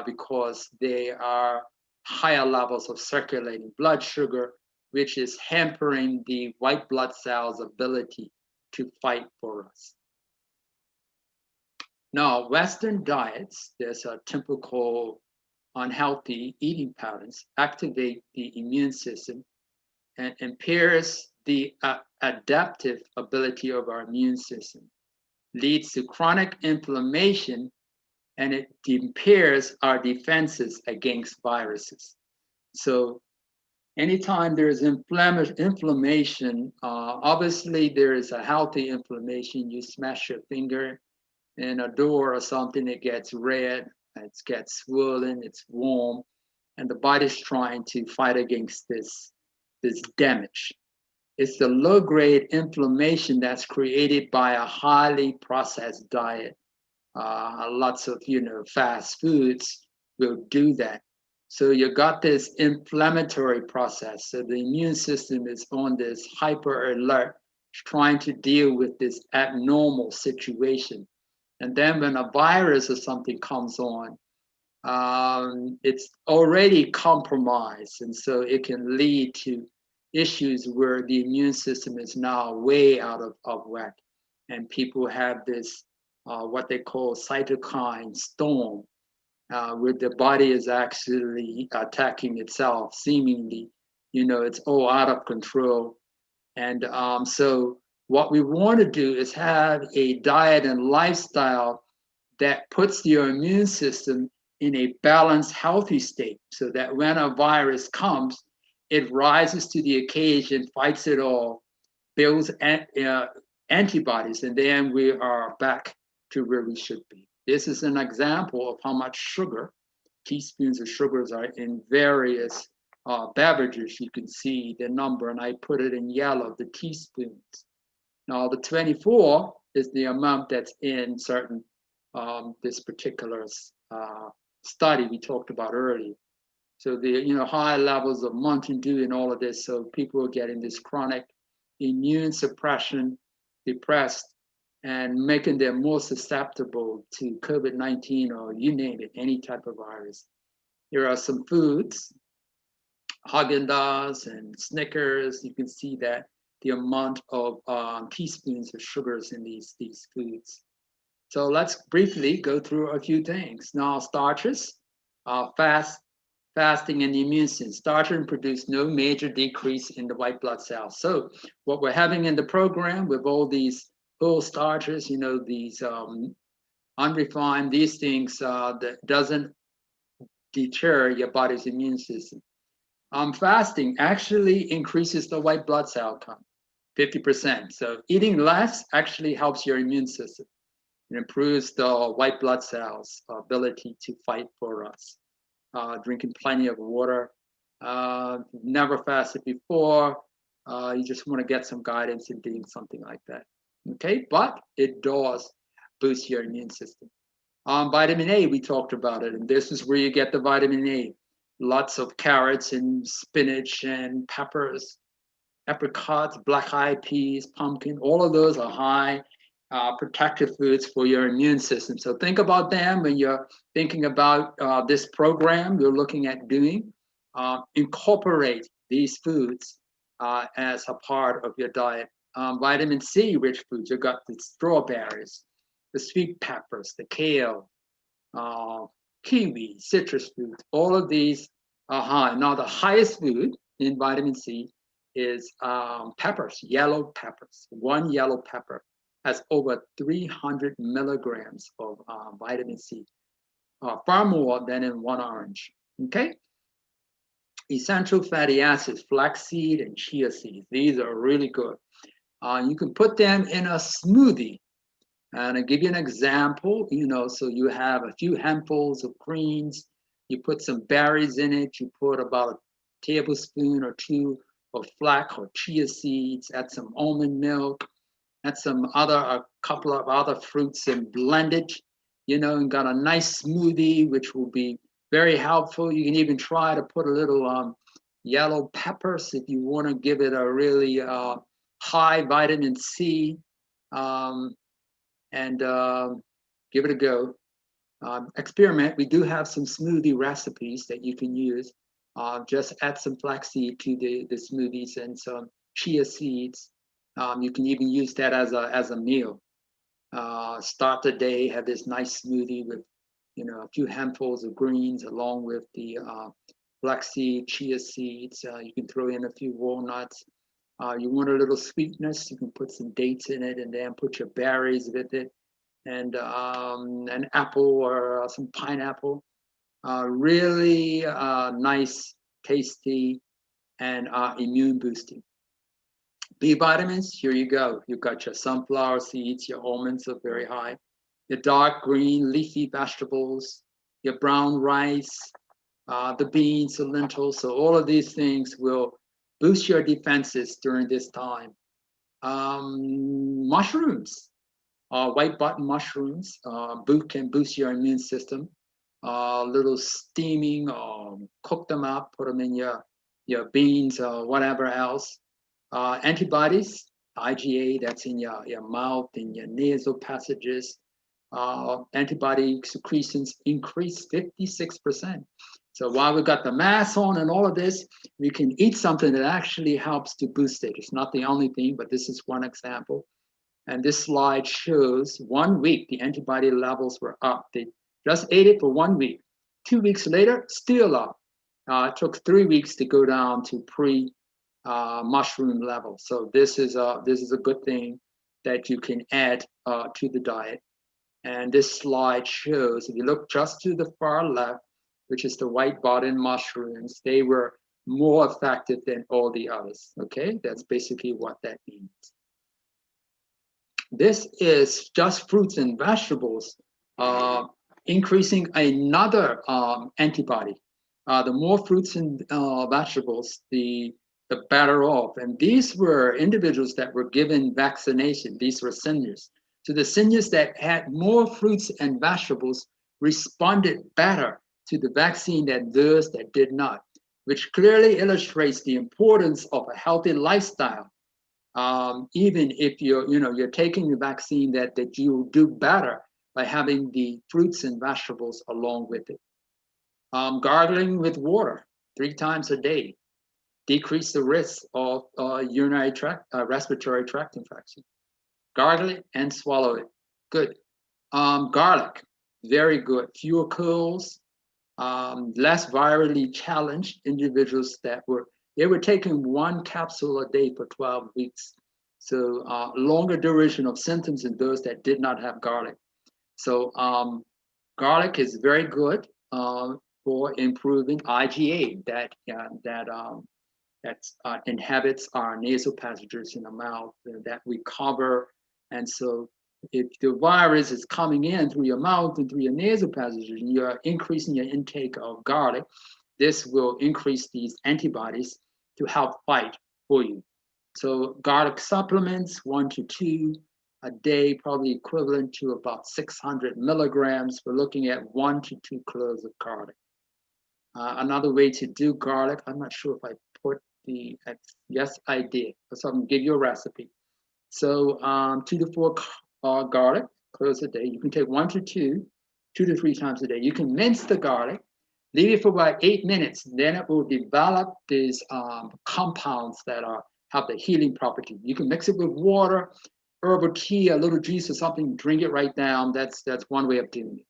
because they are higher levels of circulating blood sugar, which is hampering the white blood cells' ability to fight for us. Now, Western diets, there's a typical unhealthy eating patterns, activate the immune system and impairs the adaptive ability of our immune system, leads to chronic inflammation, and it impairs our defenses against viruses. So anytime there's inflammation, obviously there is a healthy inflammation. You smash your finger in a door or something, it gets red, it gets swollen, it's warm, and the body's trying to fight against this damage. It's the low-grade inflammation that's created by a highly processed diet. Lots of fast foods will do that. So you got this inflammatory process. So the immune system is on this hyper alert, trying to deal with this abnormal situation. And then when a virus or something comes on, it's already compromised. And so it can lead to issues where the immune system is now way out of whack. And people have this, what they call cytokine storm, where the body is actually attacking itself, seemingly, it's all out of control. And so what we want to do is have a diet and lifestyle that puts your immune system in a balanced, healthy state, so that when a virus comes, it rises to the occasion, fights it all, builds antibodies, and then we are back to where we should be. This is an example of how much sugar, teaspoons of sugars, are in various beverages. You can see the number, and I put it in yellow, the teaspoons. Now, the 24 is the amount that's in certain, this particular study we talked about earlier. So the high levels of Mountain Dew and all of this, so people are getting this chronic immune suppression, depressed, and making them more susceptible to COVID-19, or you name it, any type of virus. Here are some foods, Haagen-Dazs and Snickers. You can see that the amount of teaspoons of sugars in these foods. So let's briefly go through a few things. Now, starches, fasting and the immune system. Starches produce no major decrease in the white blood cells. So what we're having in the program with all these whole starches, these unrefined, these things that doesn't deter your body's immune system. Fasting actually increases the white blood cell count, 50%. So eating less actually helps your immune system. It improves the white blood cells' ability to fight for us. Drinking plenty of water. Never fasted before. You just want to get some guidance in doing something like that. Okay, but it does boost your immune system. Vitamin A, we talked about it, and this is where you get the vitamin A. Lots of carrots and spinach and peppers, apricots, black-eyed peas, pumpkin. All of those are high protective foods for your immune system. So think about them when you're thinking about this program you're looking at doing. Incorporate these foods as a part of your diet. Vitamin C rich foods, you've got the strawberries, the sweet peppers, the kale, kiwi, citrus fruits. All of these are high. Now, the highest food in vitamin C is peppers, yellow peppers. One yellow pepper has over 300 milligrams of vitamin C, far more than in one orange. Okay? Essential fatty acids, flaxseed and chia seeds. These are really good. You can put them in a smoothie. And I'll give you an example, so you have a few handfuls of greens, you put some berries in it, you put about a tablespoon or two of flax or chia seeds, add some almond milk, add a couple of other fruits and blend it, and got a nice smoothie, which will be very helpful. You can even try to put a little yellow peppers if you want to give it a really high vitamin C, and give it a go. Experiment. We do have some smoothie recipes that you can use. Just add some flaxseed to the smoothies and some chia seeds. You can even use that as a meal. Start the day, have this nice smoothie with a few handfuls of greens along with the flaxseed, chia seeds. You can throw in a few walnuts. You want a little sweetness, you can put some dates in it and then put your berries with it, and an apple or some pineapple. Really nice, tasty, and immune boosting. B vitamins, here you go. You've got your sunflower seeds, your almonds are very high, your dark green leafy vegetables, your brown rice, the beans, the lentils. So all of these things will boost your defenses during this time. Mushrooms, white button mushrooms, can boost your immune system. Little steaming, cook them up, put them in your beans or whatever else. Antibodies, IgA, that's in your mouth, in your nasal passages. Antibody secretions increase 56%. So while we've got the mask on and all of this, we can eat something that actually helps to boost it. It's not the only thing, but this is one example. And this slide shows 1 week, the antibody levels were up. They just ate it for 1 week. 2 weeks later, still up. It took 3 weeks to go down to pre-mushroom level. So this is a good thing that you can add to the diet. And this slide shows, if you look just to the far left, which is the white button mushrooms, they were more effective than all the others. Okay, that's basically what that means. This is just fruits and vegetables increasing another antibody. The more fruits and vegetables, the better off. And these were individuals that were given vaccination. These were seniors. So the seniors that had more fruits and vegetables responded better to the vaccine than those that did not, which clearly illustrates the importance of a healthy lifestyle. Even if you're taking the vaccine, that you do better by having the fruits and vegetables along with it. Gargling with water 3 times a day decrease the risk of urinary tract, respiratory tract infection. Gargle it and swallow it. Good. Garlic, very good. Fewer colds, less virally challenged individuals they were taking 1 capsule a day for 12 weeks. So longer duration of symptoms in those that did not have garlic. So garlic is very good for improving IgA that inhabits our nasal passages in the mouth that we cover. And so if the virus is coming in through your mouth and through your nasal passages, and you're increasing your intake of garlic, this will increase these antibodies to help fight for you. So garlic supplements, 1 to 2 a day, probably equivalent to about 600 milligrams. We're looking at 1 to 2 cloves of garlic. Another way to do garlic, I'm not sure if I put yes, I did. So I'm gonna give you a recipe. So 2 to 4 garlic cloves a day. You can take 1 to 2, 2 to 3 times a day. You can mince the garlic, leave it for about 8 minutes. Then it will develop these compounds that have the healing property. You can mix it with water, herbal tea, a little juice or something, drink it right down. That's one way of doing it.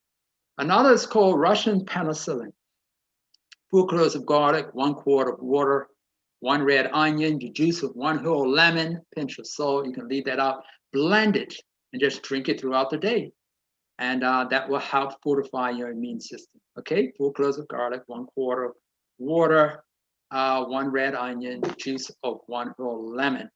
Another is called Russian penicillin. 4 cloves of garlic, 1 quart of water, 1 red onion, the juice of 1 whole lemon, pinch of salt. You can leave that out, blend it, and just drink it throughout the day. And that will help fortify your immune system. Okay, 4 cloves of garlic, 1 quart of water, 1 red onion, juice of 1 whole lemon.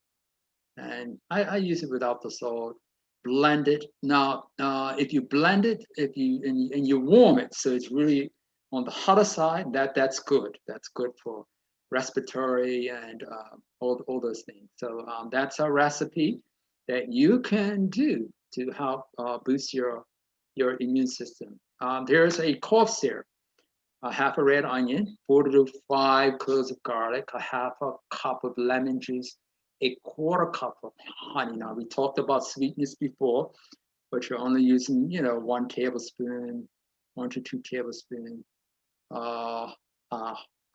And I use it without the salt. Blend it. Now, if you blend it, and you warm it, so it's really on the hotter side, that's good. That's good for respiratory and all those things. So that's a recipe that you can do to help boost your immune system. There's a cough syrup, a half a red onion, 4 to 5 cloves of garlic, a half a cup of lemon juice, a quarter cup of honey. Now we talked about sweetness before, but you're only using 1 tablespoon, 1 to 2 tablespoons.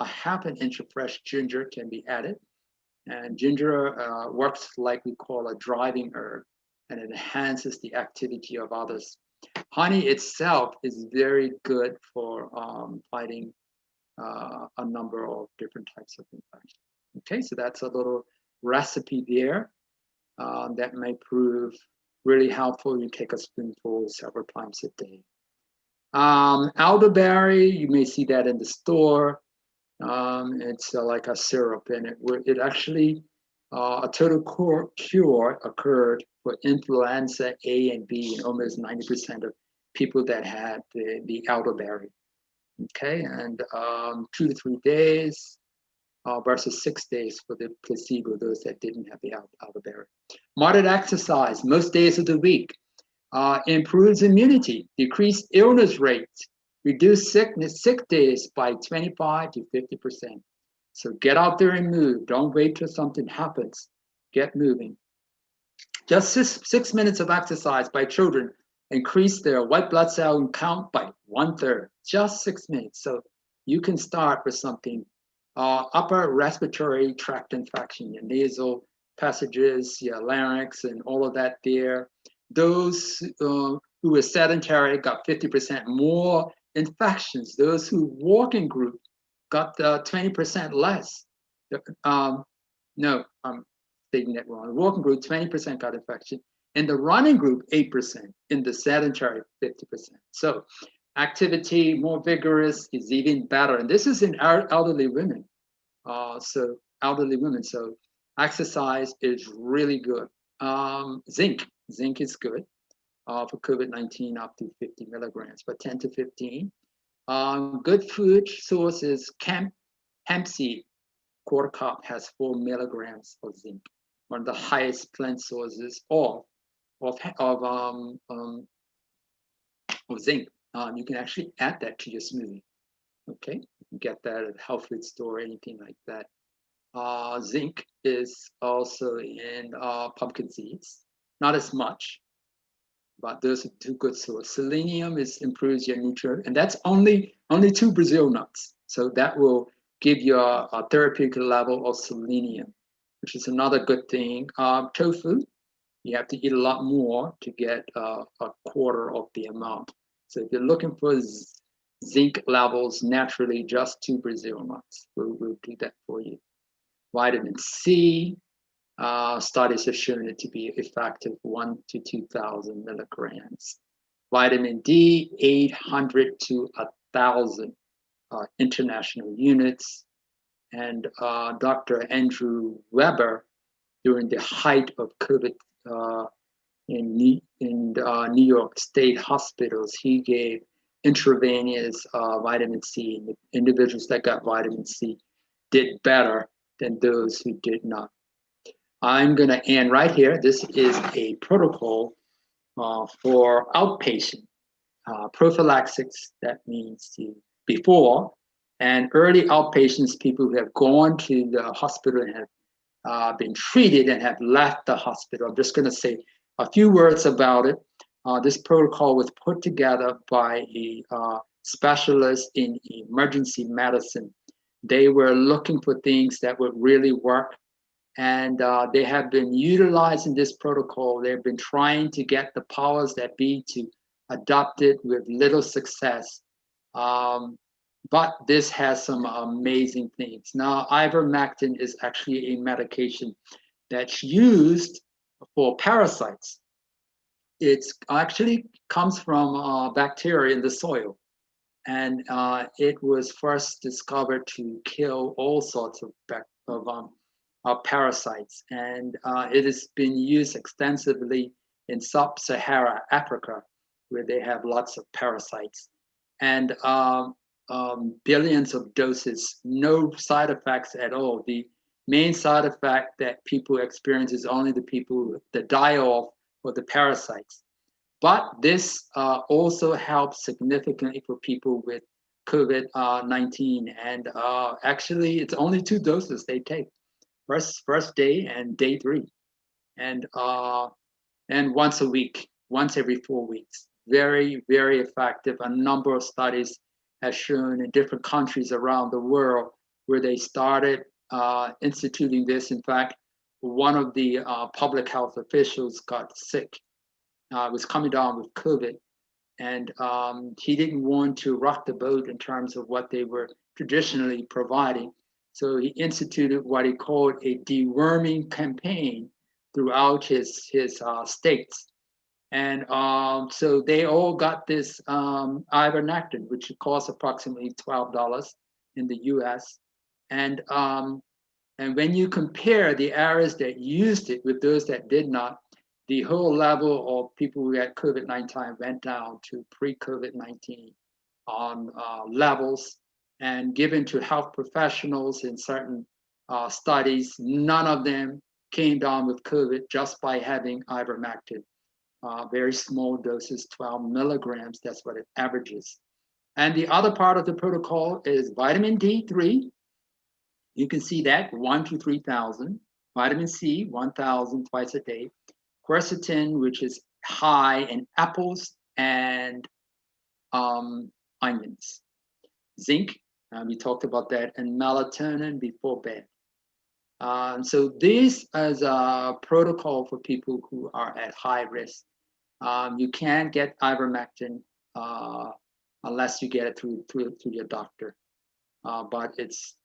A half an inch of fresh ginger can be added, and ginger works like we call a driving herb, and it enhances the activity of others. Honey itself is very good for fighting a number of different types of infections. Okay, so that's a little recipe there that may prove really helpful. You take a spoonful several times a day. Elderberry, you may see that in the store. It's like a syrup, and it actually a total cure occurred for influenza A and B in almost 90% of people that had the elderberry. Okay, and 2 to 3 days versus 6 days for the placebo, those that didn't have the elderberry. Moderate exercise most days of the week improves immunity, decrease illness rates, reduce sick days by 25 to 50%. So get out there and move. Don't wait till something happens. Get moving. Just 6 minutes of exercise by children increase their white blood cell count by 1/3. Just 6 minutes. So you can start with something. Upper respiratory tract infection, your nasal passages, your larynx, and all of that there. Those who were sedentary got 50% more infections. Those who walk in group got 20% less. No, I'm stating that wrong. The walking group, 20% got infection. In the running group, 8%. In the sedentary, 50%. So activity, more vigorous is even better. And this is in elderly women. So elderly women. So exercise is really good. Zinc is good for COVID-19 up to 50 milligrams, but 10 to 15. Good food source is hemp seed. Quarter cup has 4 milligrams of zinc. One of the highest plant sources of zinc. You can actually add that to your smoothie. Okay, you can get that at health food store or anything like that. Zinc is also in pumpkin seeds, not as much, but those are two good sources. Selenium improves your nutrient, and that's only 2 Brazil nuts. So that will give you a therapeutic level of selenium, which is another good thing. Tofu, you have to eat a lot more to get a quarter of the amount. So if you're looking for zinc levels naturally, just 2 Brazil nuts. We'll do that for you. Vitamin C, studies have shown it to be effective 1 to 2,000 milligrams. Vitamin D, 800 to 1,000 international units. And Dr. Andrew Weber, during the height of COVID in New York State hospitals, he gave intravenous vitamin C. The individuals that got vitamin C did better than those who did not. I'm going to end right here. This is a protocol for outpatient prophylaxis. That means before and early outpatients, people who have gone to the hospital and have been treated and have left the hospital. I'm just going to say a few words about it. This protocol was put together by a specialist in emergency medicine. They were looking for things that would really work, and they have been utilizing this protocol. They've been trying to get the powers that be to adopt it with little success. But this has some amazing things. Now, ivermectin is actually a medication that's used for parasites. It actually comes from bacteria in the soil. And it was first discovered to kill all sorts of parasites. And it has been used extensively in sub-Saharan Africa, where they have lots of parasites. And billions of doses, no side effects at all. The main side effect that people experience is only the people that die off or the parasites. But this also helps significantly for people with COVID-19. And actually, it's only 2 doses they take, first day and day 3. And once a week, once every 4 weeks. Very, very effective. A number of studies have shown in different countries around the world where they started instituting this. In fact, one of the public health officials got sick, was coming down with COVID, and he didn't want to rock the boat in terms of what they were traditionally providing. So he instituted what he called a deworming campaign throughout his states. And so they all got this ivermectin, which costs approximately $12 in the US. And when you compare the areas that used it with those that did not, the whole level of people who had COVID-19 went down to pre-COVID-19 levels, and given to health professionals in certain studies, none of them came down with COVID just by having ivermectin. Very small doses, 12 milligrams, that's what it averages. And the other part of the protocol is vitamin D3. You can see that 1 to 3,000. Vitamin C, 1,000 twice a day. Quercetin, which is high in apples and onions. Zinc, we talked about that, and melatonin before bed. So this is a protocol for people who are at high risk. You can't get ivermectin unless you get it through your doctor. But it's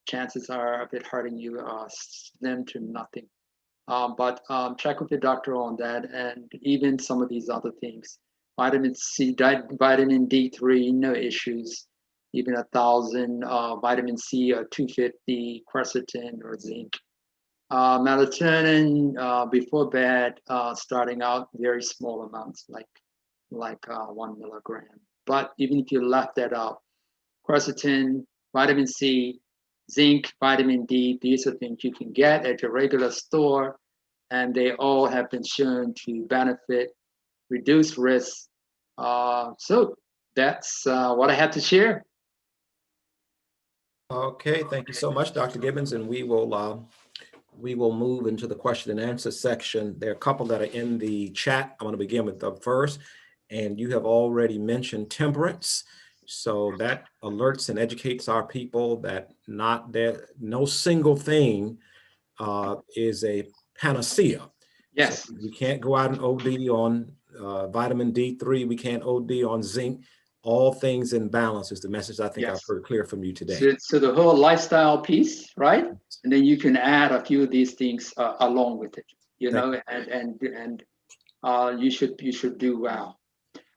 chances are of it hurting you are slim to nothing. But check with your doctor on that, and even some of these other things. Vitamin C, vitamin D3, no issues. Even 1,000 vitamin C or 250 quercetin or zinc. Melatonin before bed, starting out very small amounts, like 1 milligram. But even if you left that out, quercetin, vitamin C, zinc, vitamin D, these are things you can get at your regular store, and they all have been shown to benefit, reduce risk. So that's what I have to share. Okay, thank you so much, Dr. Gibbons, and we will move into the question and answer section. There are a couple that are in the chat. I'm going to begin with the first, and you have already mentioned temperance. So that alerts and educates our people that no single thing is a panacea. Yes. So we can't go out and OD on vitamin D3. We can't OD on zinc. All things in balance is the message I think I've heard clear from you today. So the whole lifestyle piece, right? And then you can add a few of these things along with it, you know, and you should do well.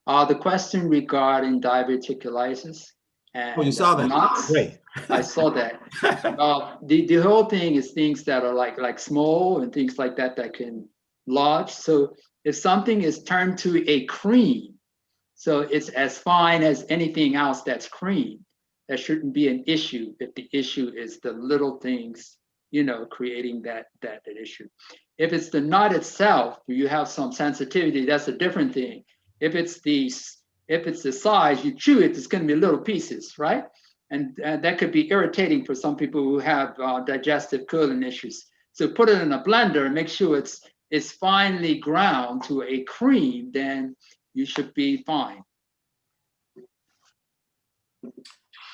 The question regarding diverticulitis and you saw that? nuts, Great. I saw that. The whole thing is things that are like small and things like that that can lodge. So if something is turned to a cream, so it's as fine as anything else that's cream, that shouldn't be an issue if the issue is the little things, you know, creating that issue. If it's the nut itself, you have some sensitivity, that's a different thing. If it's the size, you chew it, it's going to be little pieces, right? And that could be irritating for some people who have digestive colon issues. So put it in a blender and make sure it's finely ground to a cream, then you should be fine.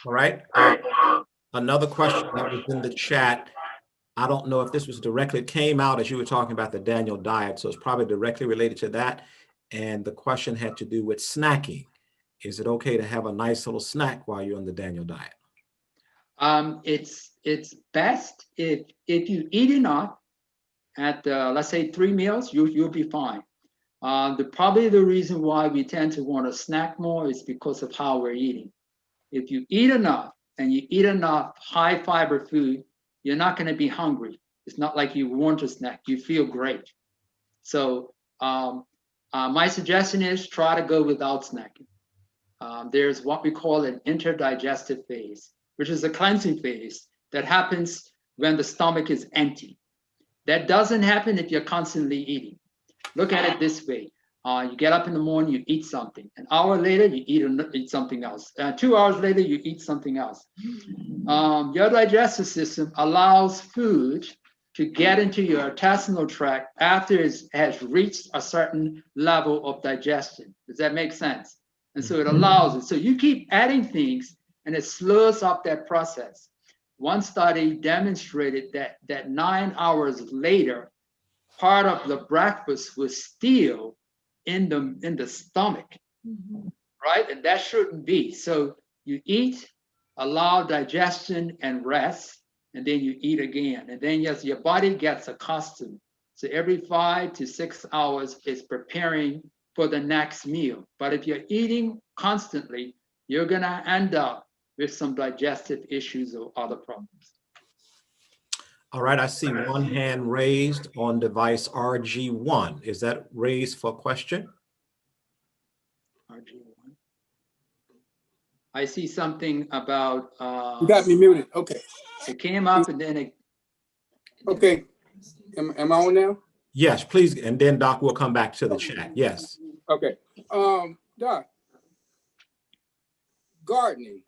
All right. Another question that was in the chat. I don't know if this was directly, it came out as you were talking about the Daniel diet, so it's probably directly related to that. And the question had to do with snacking. Is it okay to have a nice little snack while you're on the Daniel diet? It's best if you eat enough at let's say 3 meals, you'll be fine. Probably the reason why we tend to want to snack more is because of how we're eating. If you eat enough and you eat enough high fiber food, you're not going to be hungry. It's not like you want to snack, you feel great. So my suggestion is try to go without snacking. There's what we call an interdigestive phase, which is a cleansing phase that happens when the stomach is empty. That doesn't happen if you're constantly eating. Look at it this way. You get up in the morning, you eat something. An hour later, you eat something else. 2 hours later, you eat something else. Your digestive system allows food to get into your intestinal tract after it has reached a certain level of digestion. Does that make sense? And so it allows it. So you keep adding things, and it slows up that process. One study demonstrated that 9 hours later, part of the breakfast was still in the stomach, right? And that shouldn't be. So you eat, allow digestion and rest, and then you eat again. And then yes, your body gets accustomed. So every 5 to 6 hours is preparing for the next meal. But if you're eating constantly, you're gonna end up with some digestive issues or other problems. All right, I see one hand raised on device RG1. Is that raised for a question? RG1. I see something about. You got me muted. Okay. It came up and then it. Okay. Am I on now? Yes, please. And then Doc will come back to the chat. Yes. Okay. Doc, gardening.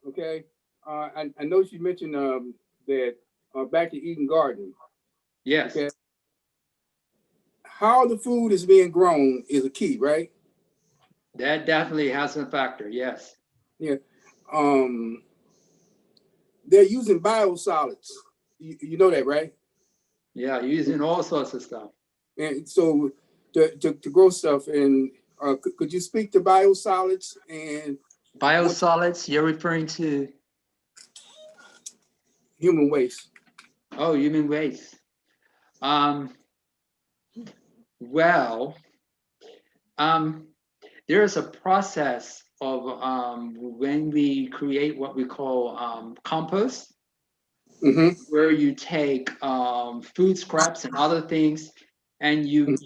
Okay. I know you mentioned that back to eating gardening. Yes. Okay. How the food is being grown is a key, right? That definitely has a factor. Yes. Yeah. They're using biosolids. You know that, right? Yeah, using all sorts of stuff. And so to grow stuff, and could you speak to biosolids and biosolids? You're referring to human waste? Oh, human waste. Well, there's a process of when we create what we call compost, Mm-hmm. where you take food scraps and other things, and you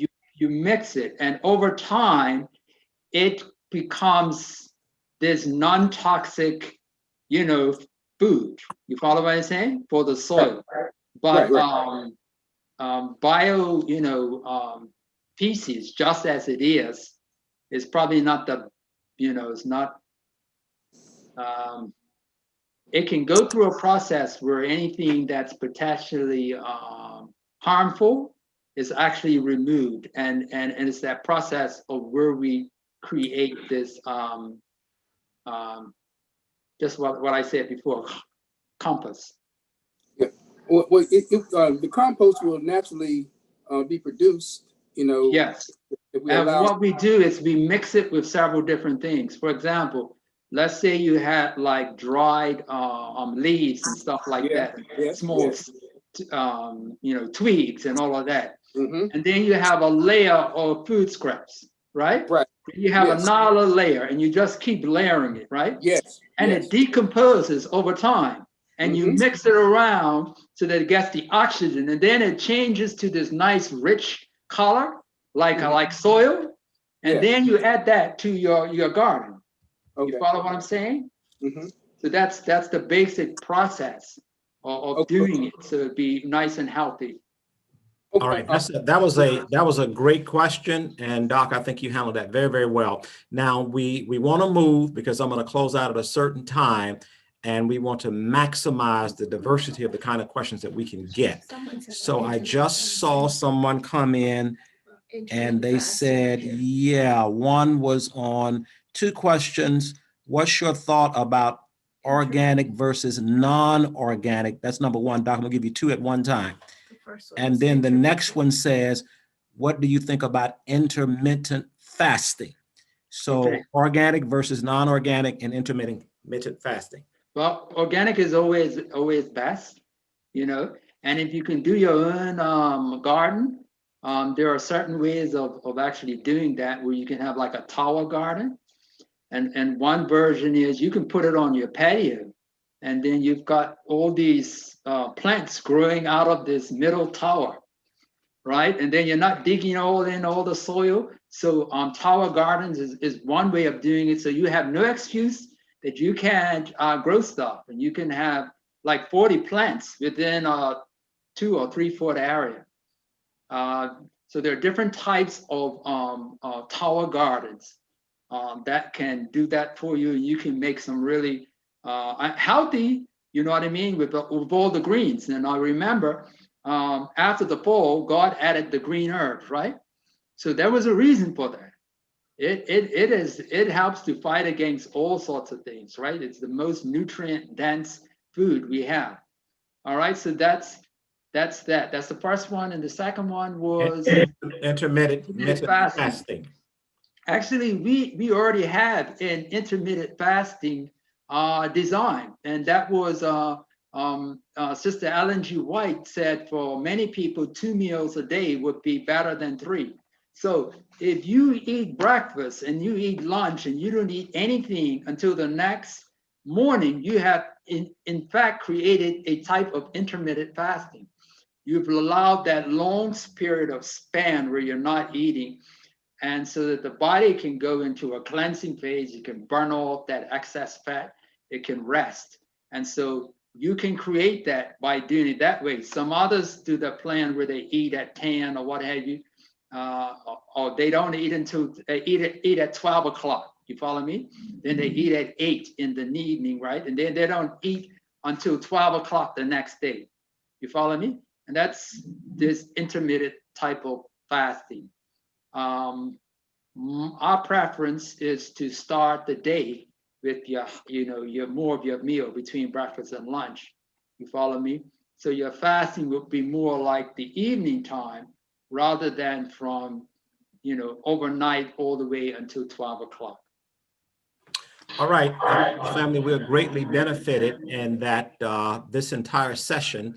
mix it, and over time, it becomes this non-toxic, you know, food. You follow what I'm saying? For the soil, but Right. bio, species, just as it is probably not the, it's not. It can go through a process where anything that's potentially harmful is actually removed, and it's that process of where we create this just what I said before, compass. Yeah. Well, the compost will naturally be produced, Yes. if we And allow. what we do is we mix it with several different things. For example, let's say you had like dried leaves and stuff like Yeah. that, Yes. small, Yes. twigs and all of that. Mm-hmm. And then you have a layer of food scraps, right? Right. You have Yes. another layer, and you just keep layering it, right? Yes. And Yes. it decomposes over time. And you Mm-hmm. mix it around so that it gets the oxygen, and then it changes to this nice rich color, like soil. And Yeah. then you add that to your garden. You Okay. follow what I'm saying? Mm-hmm. So that's the basic process of Okay. doing it, so it'd be nice and healthy. All right, that was a great question, and Doc, I think you handled that very, very well. Now we want to move because I'm going to close out at a certain time, and we want to maximize the diversity of the kind of questions that we can get. So I just saw someone come in, and they said, yeah, one was on 2 questions. What's your thought about organic versus non-organic? That's number 1. Doc, I'm going to give you 2 at one time. And then the next one says, what do you think about intermittent fasting? So Okay. organic versus non-organic and intermittent fasting. Well, organic is always best, and if you can do your own garden, there are certain ways of actually doing that where you can have like a tower garden. And one version is you can put it on your patio, and then you've got all these plants growing out of this middle tower, right? And then you're not digging all the soil. So tower gardens is one way of doing it. So you have no excuse that you can't grow stuff, and you can have like 40 plants within a 2 or 3 foot area. So there are different types of tower gardens that can do that for you. You can make some really healthy, you know what I mean, with all the greens. And I remember after the fall, God added the green herbs, right? So there was a reason for that. It helps to fight against all sorts of things, right? It's the most nutrient dense food we have. All right, so that's that. That's the first one, and the second one was intermittent fasting. Actually, we already have an intermittent fasting design, and that was Sister Ellen G. White said for many people 2 meals a day would be better than 3. So if you eat breakfast and you eat lunch and you don't eat anything until the next morning, you have in fact created a type of intermittent fasting. You've allowed that long period of span where you're not eating, and so that the body can go into a cleansing phase. You can burn off that excess fat, it can rest. And so you can create that by doing it that way. Some others do the plan where they eat at 10 or what have you, or they don't eat until they eat at 12 o'clock. You follow me? Then they eat at 8 in the evening, right? And then they don't eat until 12 o'clock the next day. You follow me? And that's this intermittent type of fasting. Our preference is to start the day with your more of your meal between breakfast and lunch. You follow me? So your fasting will be more like the evening time rather than from overnight all the way until 12 o'clock. All right, family, we're greatly benefited in that this entire session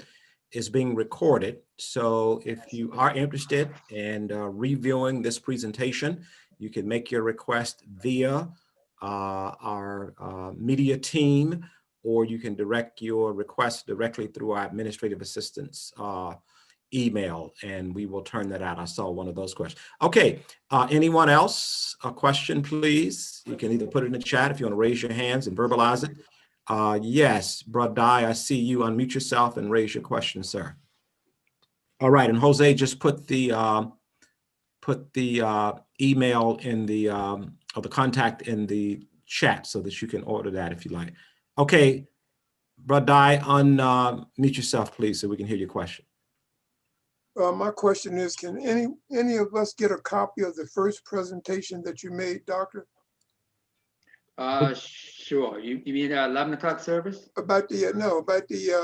is being recorded. So if you are interested in reviewing this presentation, you can make your request via our media team, or you can direct your request directly through our administrative assistant's email, and we will turn that out. I saw one of those questions. Okay, anyone else? A question, please? You can either put it in the chat if you want to raise your hands and verbalize it. Yes, Brad Dye, I see you. Unmute yourself and raise your question, sir. All right, and Jose just put the email in the or the contact in the chat so that you can order that if you like. Okay, Brad Dye, unmute yourself, please, so we can hear your question. My question is, can any of us get a copy of the first presentation that you made, Doctor? Sure. You mean 11 o'clock service? About the, no, about the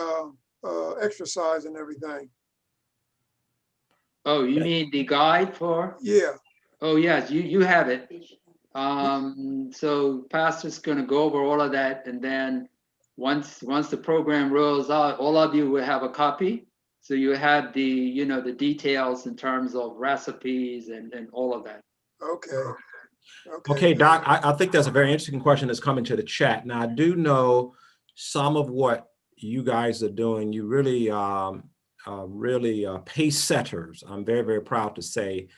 exercise and everything. Oh, you mean the guide for? Yeah, Oh, yes, you have it. So pastor's gonna go over all of that, and then once the program rolls out, all of you will have a copy. So you have the, you know, the details in terms of recipes and all of that. okay. Okay, Doc, I think that's a very interesting question that's coming to the chat. Now, I do know some of what you guys are doing. You really, really pace setters. I'm very, very proud to say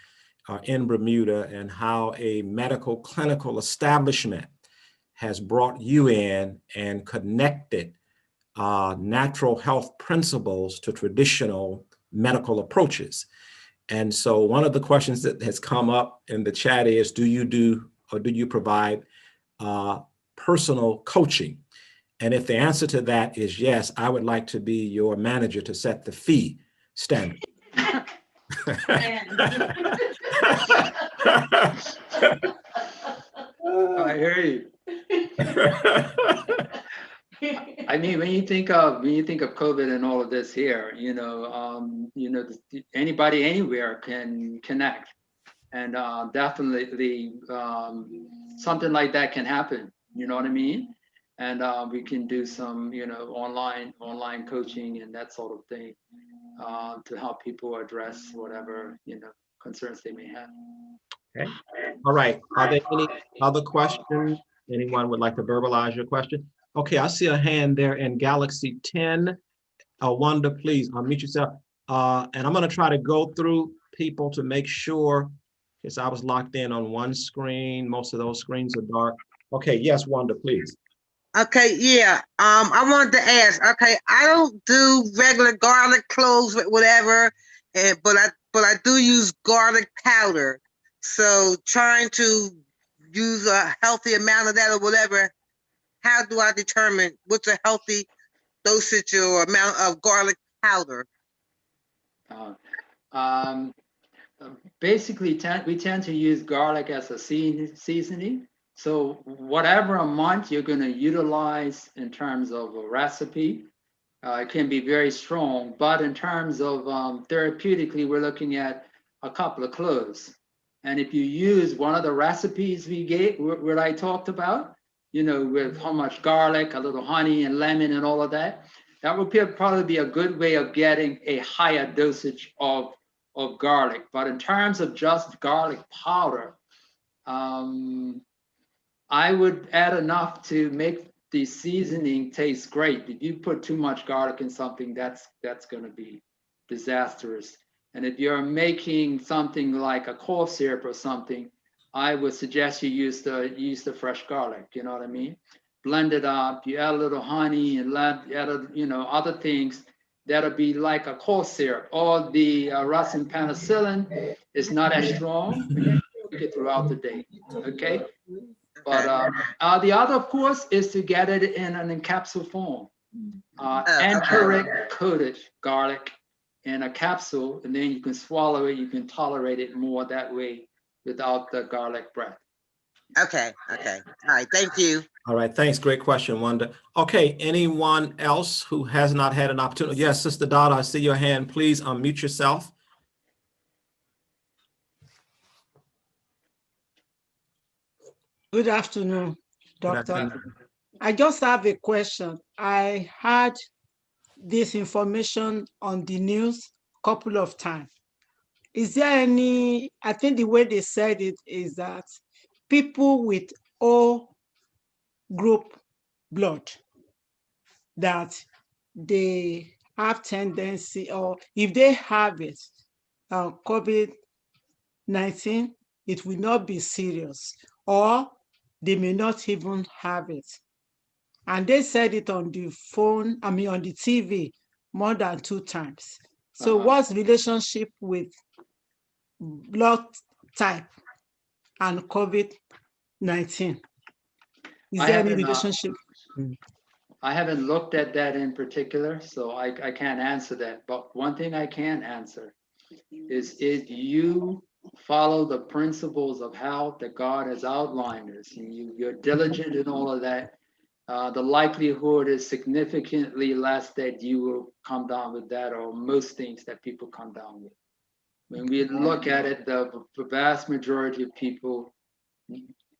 in Bermuda, and how a medical clinical establishment has brought you in and connected natural health principles to traditional medical approaches. And so one of the questions that has come up in the chat is, do you provide personal coaching? And if the answer to that is yes, I would like to be your manager to set the fee standard. I hear you. I mean, when you think of COVID and all of this here, anybody anywhere can connect, and definitely something like that can happen. You know what I mean? And we can do some, online coaching and that sort of thing to help people address whatever concerns they may have. Okay. All right. Are there any other questions? Anyone would like to verbalize your question? Okay, I see a hand there in Galaxy 10. Wanda, please unmute yourself. And I'm going to try to go through people to make sure, because I was locked in on one screen. Most of those screens are dark. Okay, yes, Wanda, please. Okay, yeah. I wanted to ask. Okay, I don't do regular garlic cloves with whatever, but I do use garlic powder. So trying to use a healthy amount of that or whatever, how do I determine what's a healthy dosage or amount of garlic powder? Basically, we tend to use garlic as a seasoning. So whatever amount you're going to utilize in terms of a recipe, it can be very strong. But in terms of therapeutically, we're looking at a couple of cloves. And if you use one of the recipes we gave, what I talked about, with how much garlic, a little honey and lemon and all of that, that would probably be a good way of getting a higher dosage of garlic. But in terms of just garlic powder, I would add enough to make the seasoning taste great. If you put too much garlic in something, that's going to be disastrous. And if you're making something like a cough syrup or something, I would suggest you use the fresh garlic. You know what I mean? Blend it up. You add a little honey and add other things. That'll be like a cough syrup. Or the ricin penicillin is not as strong. You take it throughout the day. Okay. But the other, of course, is to get it in an encapsulated form. Enteric coated garlic in a capsule, and then you can swallow it. You can tolerate it more that way without the garlic breath. Okay. All right. Thank you. All right. Thanks. Great question, Wanda. Okay. Anyone else who has not had an opportunity? Yes, Sister Dada, I see your hand. Please unmute yourself. Good afternoon, Doctor. Good afternoon. I just have a question. I heard this information on the news couple of times. Is there any, I think the way they said it is that people with O group blood, that they have tendency, or if they have it, COVID-19, it will not be serious, or they may not even have it. And they said it on the phone, on the TV more than 2 times. So what's relationship with blood type and COVID-19? Is I there any haven't, relationship? I haven't looked at that in particular, so I can't answer that. But one thing I can answer is if you follow the principles of health that God has outlined us, and you're diligent in all of that, the likelihood is significantly less that you will come down with that, or most things that people come down with. When we look at it, the vast majority of people,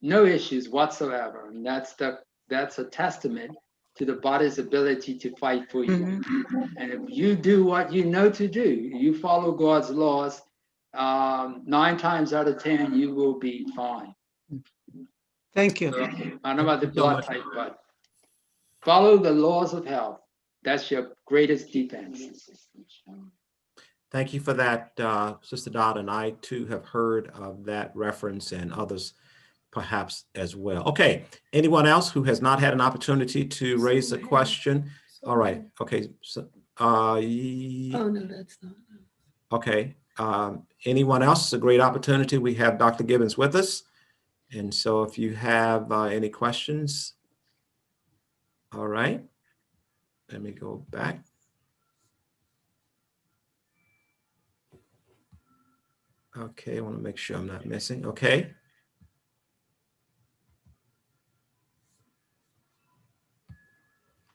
no issues whatsoever, and that's a testament to the body's ability to fight for you. And if you do what you know to do, you follow God's laws, 9 times out of 10, you will be fine. Thank you. So, I don't know about the blood type, but follow the laws of health. That's your greatest defense. Thank you for that, Sister Dot, and I too have heard of that reference, and others perhaps as well. Okay, anyone else who has not had an opportunity to raise a question? All right, okay. So, Oh, no, that's not. okay, anyone else? It's a great opportunity. We have Dr. Gibbons with us. And so if you have any questions, all right, let me go back. Okay, I want to make sure I'm not missing. Okay.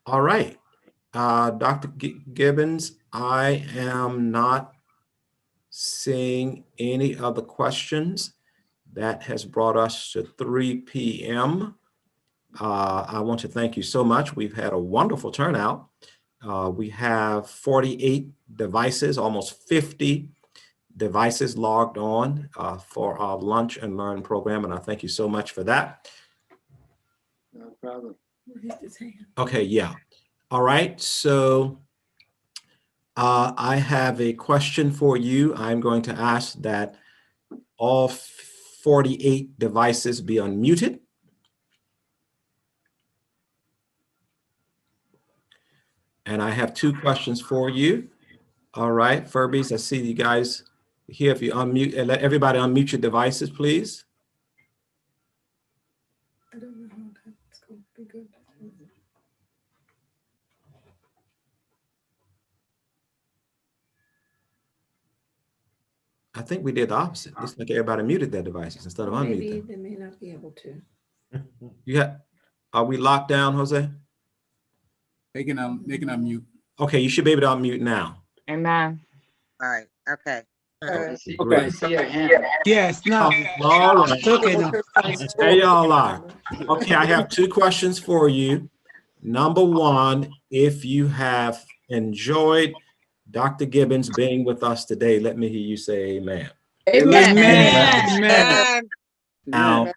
All right, Dr. Gibbons, I am not seeing any other questions. That has brought us to 3 p.m. I want to thank you so much. We've had a wonderful turnout. We have 48 devices, almost 50 devices logged on for our Lunch and Learn program, and I thank you so much for that. No problem. Okay, yeah. All right, so I have a question for you. I'm going to ask that all 48 devices be unmuted. And I have 2 questions for you. All right, Furbies, I see you guys here. If you unmute, and let everybody unmute your devices, please. I don't know how that's going to be good. I think we did the opposite. Looks like everybody muted their devices instead of Maybe unmuting. they may not be able to. Are we locked down, Jose? They can unmute. Okay, you should be able to unmute now. Amen. All right, okay. I see, Okay. I see a hand. Yes, now. All right. It's okay now. There y'all are. Okay, I have 2 questions for you. Number 1, if you have enjoyed Dr. Gibbons being with us today, let me hear you say amen. Amen. Amen. Now,